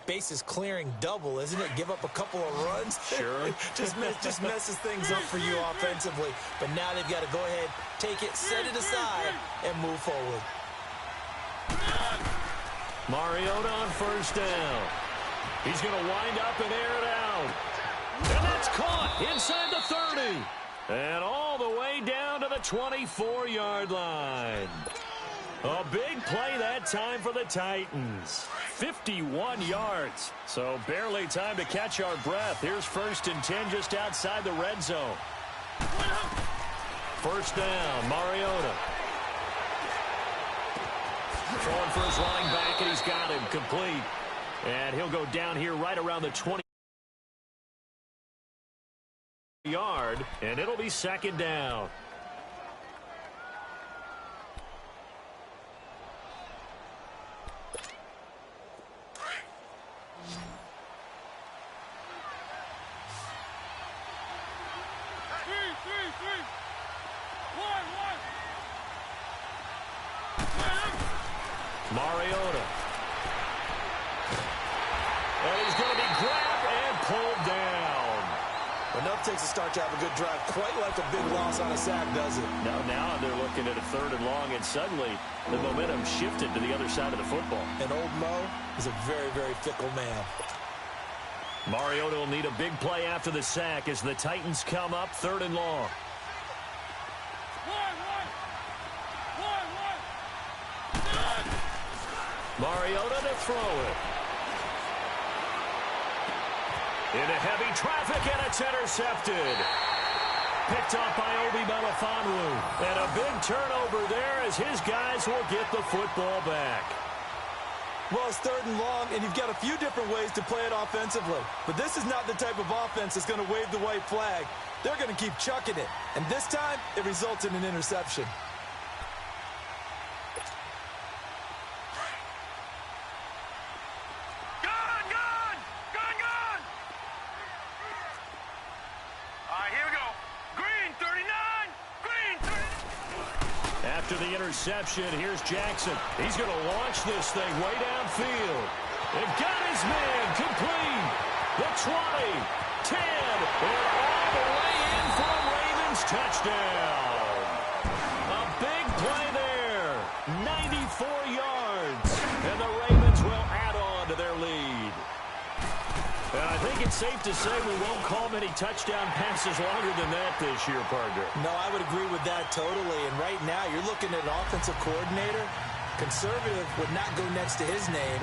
S4: bases clearing double, isn't it? Give up a couple of runs.
S3: Sure.
S4: just messes things up for you offensively. But now they've got to go ahead, take it, set it aside, and move forward.
S3: Mariota on 1st down. He's going to wind up and air it out. And that's caught inside the 30. And all the way down to the 24-yard line. A big play that time for the Titans. 51 yards. So barely time to catch our breath. Here's 1st and 10 just outside the red zone. 1st down, Mariota. Throwing for his running back, and he's got him complete. And he'll go down here right around the 20-yard, and it'll be 2nd down. Mariota. And he's going to be grabbed and pulled down.
S4: Enough takes a start to have a good drive. Quite like a big loss on a sack, does it?
S3: Now they're looking at a 3rd and long, and suddenly the momentum shifted to the other side of the football.
S4: And old Mo is a very, very fickle man.
S3: Mariota will need a big play after the sack as the Titans come up 3rd and long. Mariota to throw it. Into heavy traffic, and it's intercepted. Picked up by Obi Melifonwu. And a big turnover there as his guys will get the football back.
S4: Well, it's 3rd and long, and you've got a few different ways to play it offensively. But this is not the type of offense that's going to wave the white flag. They're going to keep chucking it. And this time, it results in an interception.
S3: After the interception, here's Jackson. He's going to launch this thing way downfield. They've got his man complete. The 20, 10, and all the way in for a Ravens touchdown. A big play there. 94 yards. And the Ravens will it's safe to say we won't call many touchdown passes longer than that this year, partner.
S4: No, I would agree with that totally. And right now, you're looking at an offensive coordinator. Conservative would not go next to his name.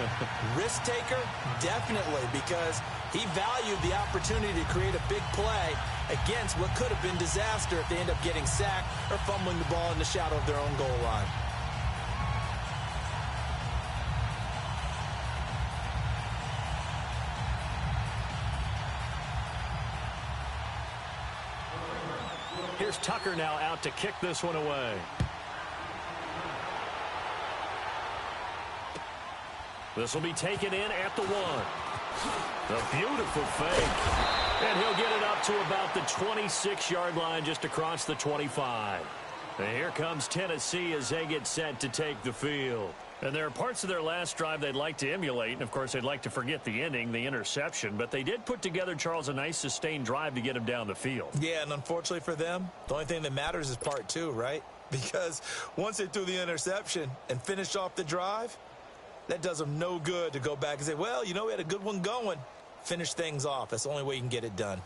S4: Risk taker, definitely, because he valued the opportunity to create a big play against what could have been disaster if they end up getting sacked or fumbling the ball in the shadow of their own goal line.
S3: Here's Tucker now out to kick this one away. This will be taken in at the 1. A beautiful fake. And he'll get it up to about the 26-yard line just across the 25. And here comes Tennessee as they get set to take the field. And there are parts of their last drive they'd like to emulate, and, of course, they'd like to forget the ending, the interception. But they did put together, Charles, a nice sustained drive to get him down the field.
S4: Yeah, and unfortunately for them, the only thing that matters is part 2, right? Because once they threw the interception and finished off the drive, that does them no good to go back and say, well, you know, we had a good one going. Finish things off. That's the only way you can get it done.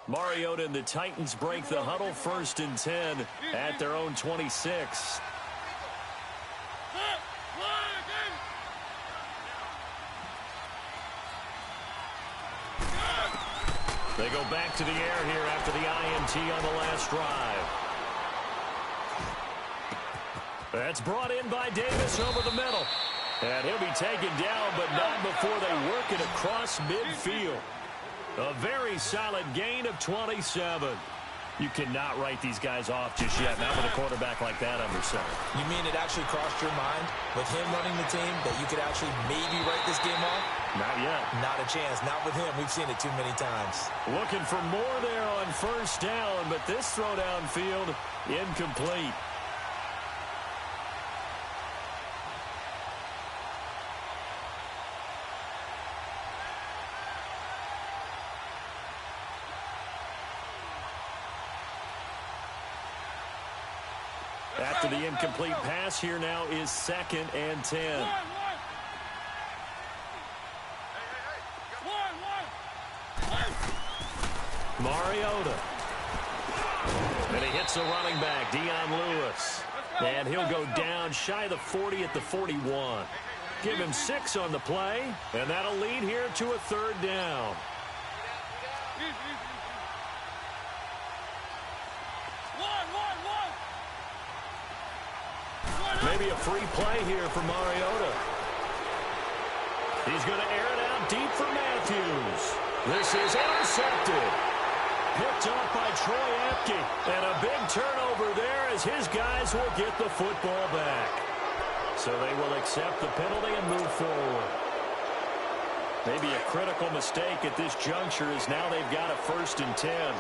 S3: Mariota and the Titans break the huddle, 1st and 10 at their own 26. They go back to the air here after the INT on the last drive. That's brought in by Davis over the middle. And he'll be taken down, but not before they work it across midfield. A very solid gain of 27. You cannot write these guys off just yet, not with a quarterback like that under center.
S4: You mean it actually crossed your mind with him running the team that you could actually maybe write this game off?
S3: Not yet.
S4: Not a chance. Not with him. We've seen it too many times.
S3: Looking for more there on 1st down, but this throw downfield incomplete. After the incomplete pass, here now is 2nd and 10. Mariota. And he hits the running back, Dion Lewis. And he'll go down shy of the 40 at the 41. Give him 6 on the play, and that'll lead here to a 3rd down. Maybe a free play here for Mariota. He's going to air it out deep for Matthews. This is intercepted. Picked off by Troy Apke. And a big turnover there as his guys will get the football back. So they will accept the penalty and move forward. Maybe a critical mistake at this juncture is now they've got a 1st and 10.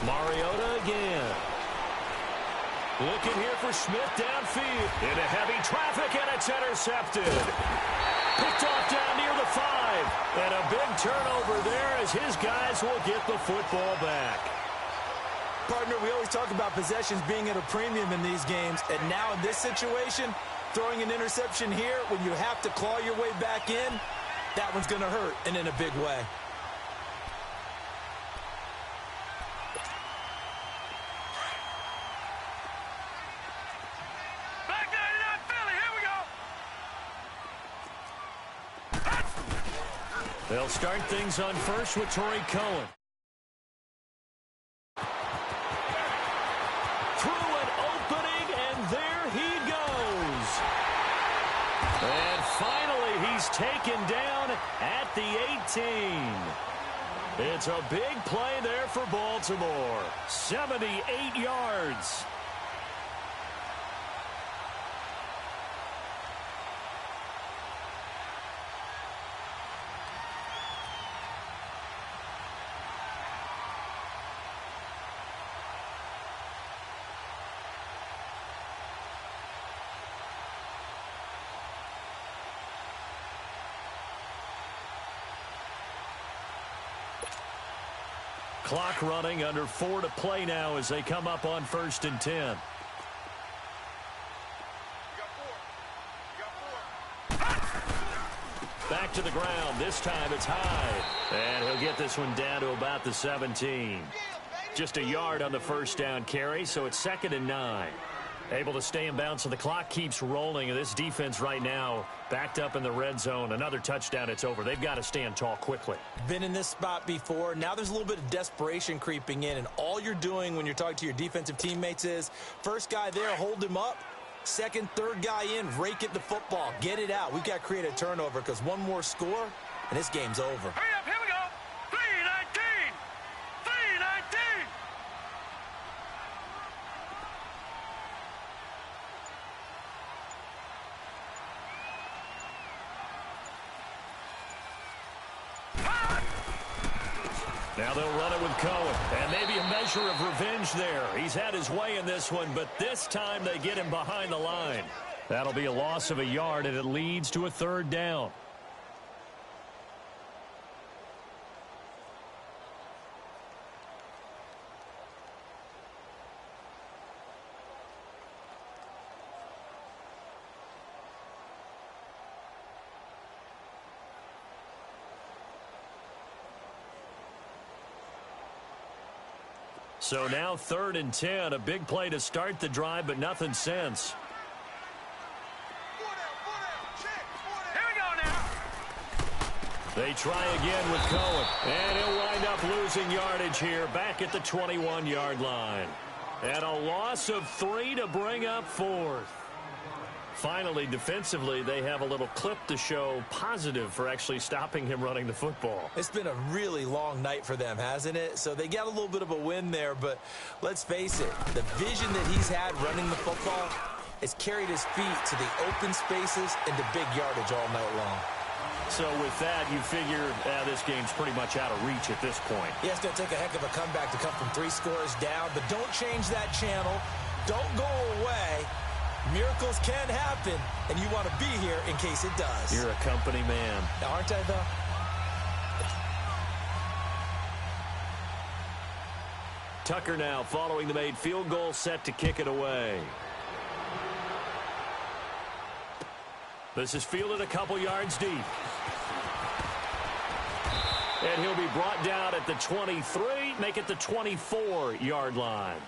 S3: Mariota again. Looking here for Smith downfield. Into heavy traffic, and it's intercepted. Picked off down near the 5. And a big turnover there as his guys will get the football back.
S4: Partner, we always talk about possessions being at a premium in these games. And now in this situation, throwing an interception here when you have to claw your way back in, that one's going to hurt, and in a big way.
S3: They'll start things on 1st with Torrey Cohen. Through an opening, and there he goes. And finally, he's taken down at the 18. It's a big play there for Baltimore. 78 yards. Clock running, under 4 to play now as they come up on 1st and 10. Back to the ground. This time it's high. And he'll get this one down to about the 17. Just a yard on the first down carry, so it's 2nd and 9. Able to stay in bounds, so the clock keeps rolling. And this defense right now backed up in the red zone. Another touchdown, it's over. They've got to stand tall quickly.
S4: Been in this spot before. Now there's a little bit of desperation creeping in. And all you're doing when you're talking to your defensive teammates is, first guy there, hold him up. Second, third guy in, rake it the football. Get it out. We've got to create a turnover because one more score, and this game's over.
S5: Hurry up, here we go. 3:19. 3:19.
S3: Now they'll run it with Cohen. And maybe a measure of revenge there. He's had his way in this one, but this time they get him behind the line. That'll be a loss of a yard, and it leads to a 3rd down. So now 3rd and 10, a big play to start the drive, but nothing since.
S5: Here we go now.
S3: They try again with Cohen, and he'll wind up losing yardage here back at the 21-yard line. And a loss of 3 to bring up 4th. Finally, defensively, they have a little clip to show positive for actually stopping him running the football.
S4: It's been a really long night for them, hasn't it? So they got a little bit of a win there, but let's face it, the vision that he's had running the football has carried his feet to the open spaces and to big yardage all night long.
S3: So with that, you figure this game's pretty much out of reach at this point.
S4: Yeah, it's going to take a heck of a comeback to come from 3 scores down, but don't change that channel. Don't go away. Miracles can happen, and you want to be here in case it does.
S3: You're a company man.
S4: Aren't I, though?
S3: Tucker now following the made field goal, set to kick it away. This is fielded a couple yards deep. And he'll be brought down at the 23, make it the 24-yard line.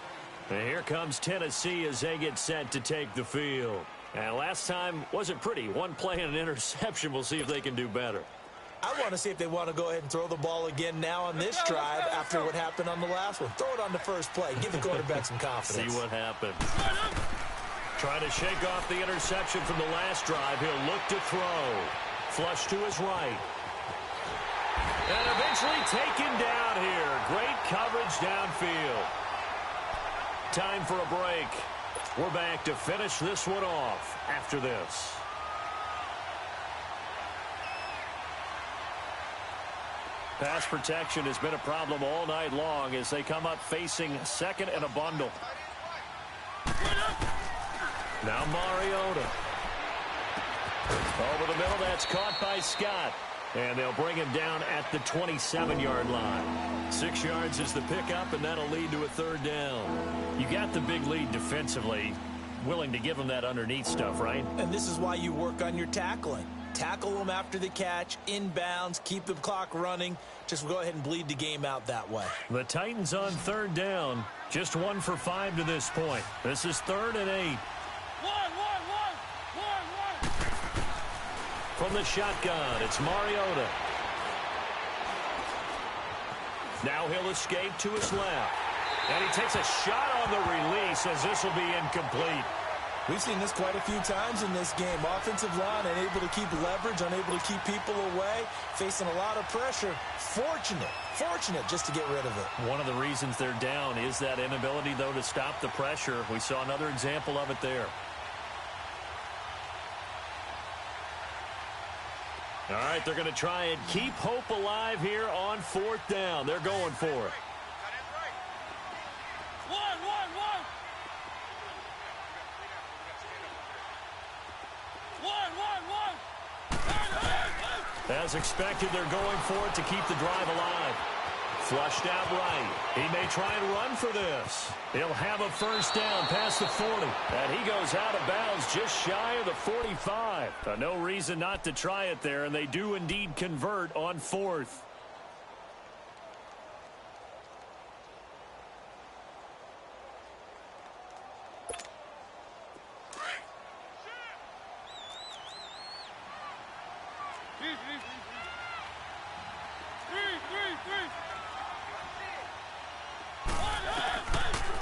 S3: And here comes Tennessee as they get set to take the field. And last time wasn't pretty. One play and an interception. We'll see if they can do better.
S4: I want to see if they want to go ahead and throw the ball again now on this drive after what happened on the last one. Throw it on the first play. Give the quarterback some confidence.
S3: See what happens. Trying to shake off the interception from the last drive. He'll look to throw. Flush to his right. And eventually taken down here. Great coverage downfield. Time for a break. We're back to finish this one off after this. Pass protection has been a problem all night long as they come up facing 2nd and a bundle. Now Mariota. Over the middle, that's caught by Scott. And they'll bring him down at the 27-yard line. 6 yards is the pickup, and that'll lead to a 3rd down. You got the big lead defensively. Willing to give him that underneath stuff, right?
S4: And this is why you work on your tackling. Tackle them after the catch, inbounds, keep the clock running. Just go ahead and bleed the game out that way.
S3: The Titans on 3rd down. Just 1 for 5 to this point. This is 3rd and 8. From the shotgun, it's Mariota. Now he'll escape to his left. And he takes a shot on the release as this will be incomplete.
S4: We've seen this quite a few times in this game. Offensive line unable to keep leverage, unable to keep people away, facing a lot of pressure. Fortunate just to get rid of it.
S3: One of the reasons they're down is that inability, though, to stop the pressure. We saw another example of it there. All right, they're going to try and keep hope alive here on 4th down. They're going for it. As expected, they're going for it to keep the drive alive. Flushed out right. He may try and run for this. He'll have a first down past the 40. And he goes out of bounds just shy of the 45. No reason not to try it there, and they do indeed convert on 4th.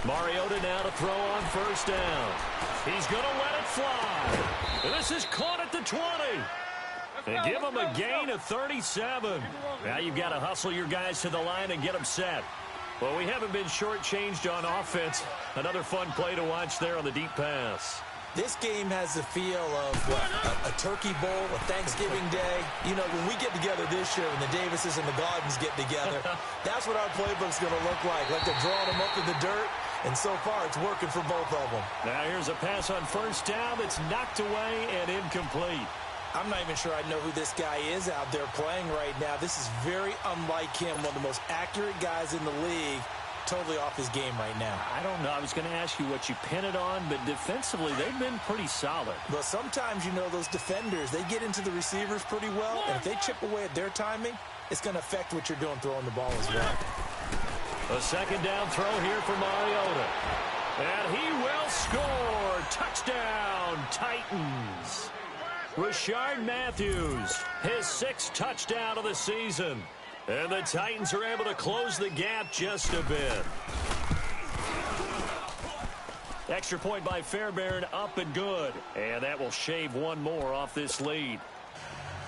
S3: Mariota now to throw on first down. He's going to let it fly. And this is caught at the 20. They give him a gain of 37. Now you've got to hustle your guys to the line and get them set. Well, we haven't been shortchanged on offense. Another fun play to watch there on the deep pass.
S4: This game has the feel of a turkey bowl, a Thanksgiving day. You know, when we get together this year, when the Davises and the Gardens get together, that's what our playbook's going to look like. Like they're drawing them up in the dirt, and so far it's working for both of them.
S3: Now here's a pass on first down that's knocked away and incomplete.
S4: I'm not even sure I know who this guy is out there playing right now. This is very unlike him, one of the most accurate guys in the league. Totally off his game right now.
S3: I don't know. I was going to ask you what you pin it on, but defensively, they've been pretty solid.
S4: But sometimes, you know, those defenders, they get into the receivers pretty well, and if they chip away at their timing, it's going to affect what you're doing throwing the ball as well.
S3: A second down throw here for Mariota. And he will score. Touchdown, Titans. Rashard Matthews, his 6th touchdown of the season. And the Titans are able to close the gap just a bit. Extra point by Fairbairn, up and good. And that will shave one more off this lead.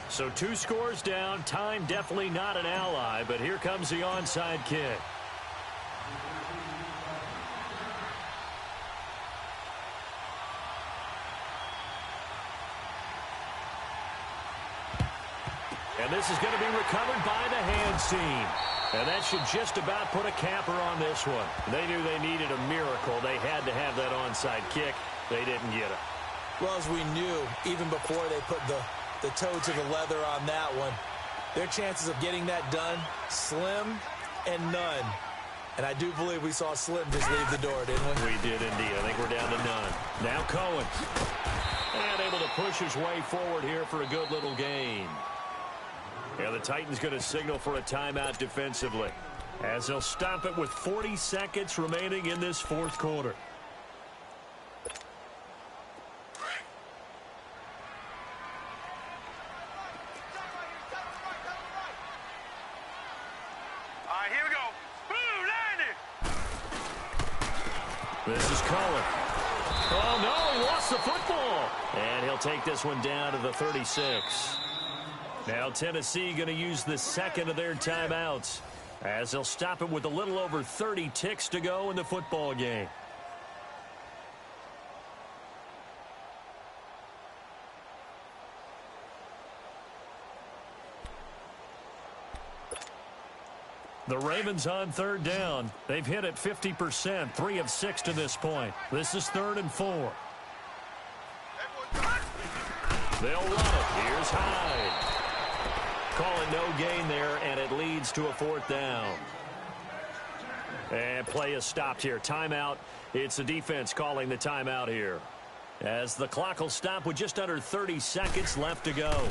S3: So 2 scores down. Time definitely not an ally, but here comes the onside kick. And this is going to be recovered by the hands team. And that should just about put a capper on this one. They knew they needed a miracle. They had to have that onside kick. They didn't get it.
S4: Well, as we knew, even before they put the toe to the leather on that one, their chances of getting that done, slim and none. And I do believe we saw Slim just leave the door, didn't we?
S3: We did indeed. I think we're down to none. Now Cohen. And able to push his way forward here for a good little gain. Yeah, the Titans going to signal for a timeout defensively, as they'll stop it with 40 seconds remaining in this 4th quarter.
S5: All right, here we go. Blue, 90.
S3: This is Cohen. Oh, no, he lost the football. And he'll take this one down to the 36. Now Tennessee going to use the second of their timeouts, as they'll stop it with a little over 30 ticks to go in the football game. The Ravens on 3rd down. They've hit it 50%, 3 of 6 to this point. This is 3rd and 4. They'll run it. Here's Hyde. Calling no gain there, and it leads to a 4th down. And play is stopped here. Timeout. It's the defense calling the timeout here, as the clock will stop with just under 30 seconds left to go.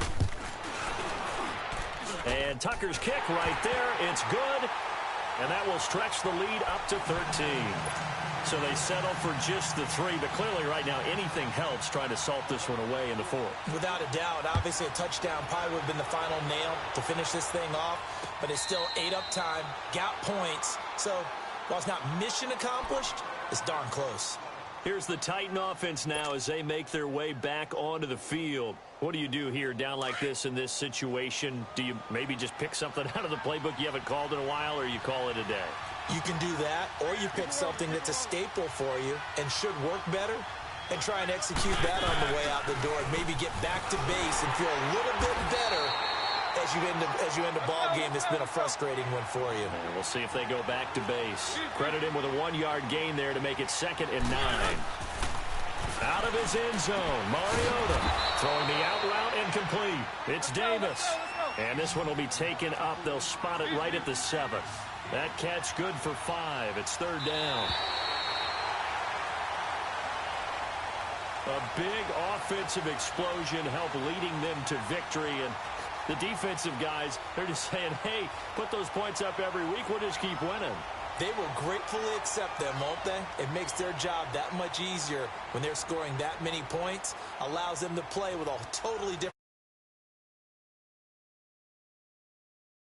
S3: And Tucker's kick right there. It's good. And that will stretch the lead up to 13. So they settle for just the 3. But clearly right now anything helps trying to salt this one away in the 4th.
S4: Without a doubt. Obviously a touchdown probably would have been the final nail to finish this thing off. But it's still 8 up time. Got points. So while it's not mission accomplished, it's darn close.
S3: Here's the Titan offense now as they make their way back onto the field. What do you do here down like this in this situation? Do you maybe just pick something out of the playbook you haven't called in a while, or you call it a day?
S4: You can do that, or you pick something that's a staple for you and should work better and try and execute that on the way out the door and maybe get back to base and feel a little bit better as you end a ball game that's been a frustrating one for you.
S3: And we'll see if they go back to base. Credit him with a 1-yard gain there to make it 2nd and 9. Out of his end zone, Mariota throwing the out route incomplete. It's Davis. And this one will be taken up. They'll spot it right at the 7th. That catch good for 5. It's 3rd down. A big offensive explosion helped leading them to victory. And the defensive guys, they're just saying, hey, put those points up every week. We'll just keep winning.
S4: They will gratefully accept them, won't they? It makes their job that much easier when they're scoring that many points. Allows them to play with a totally different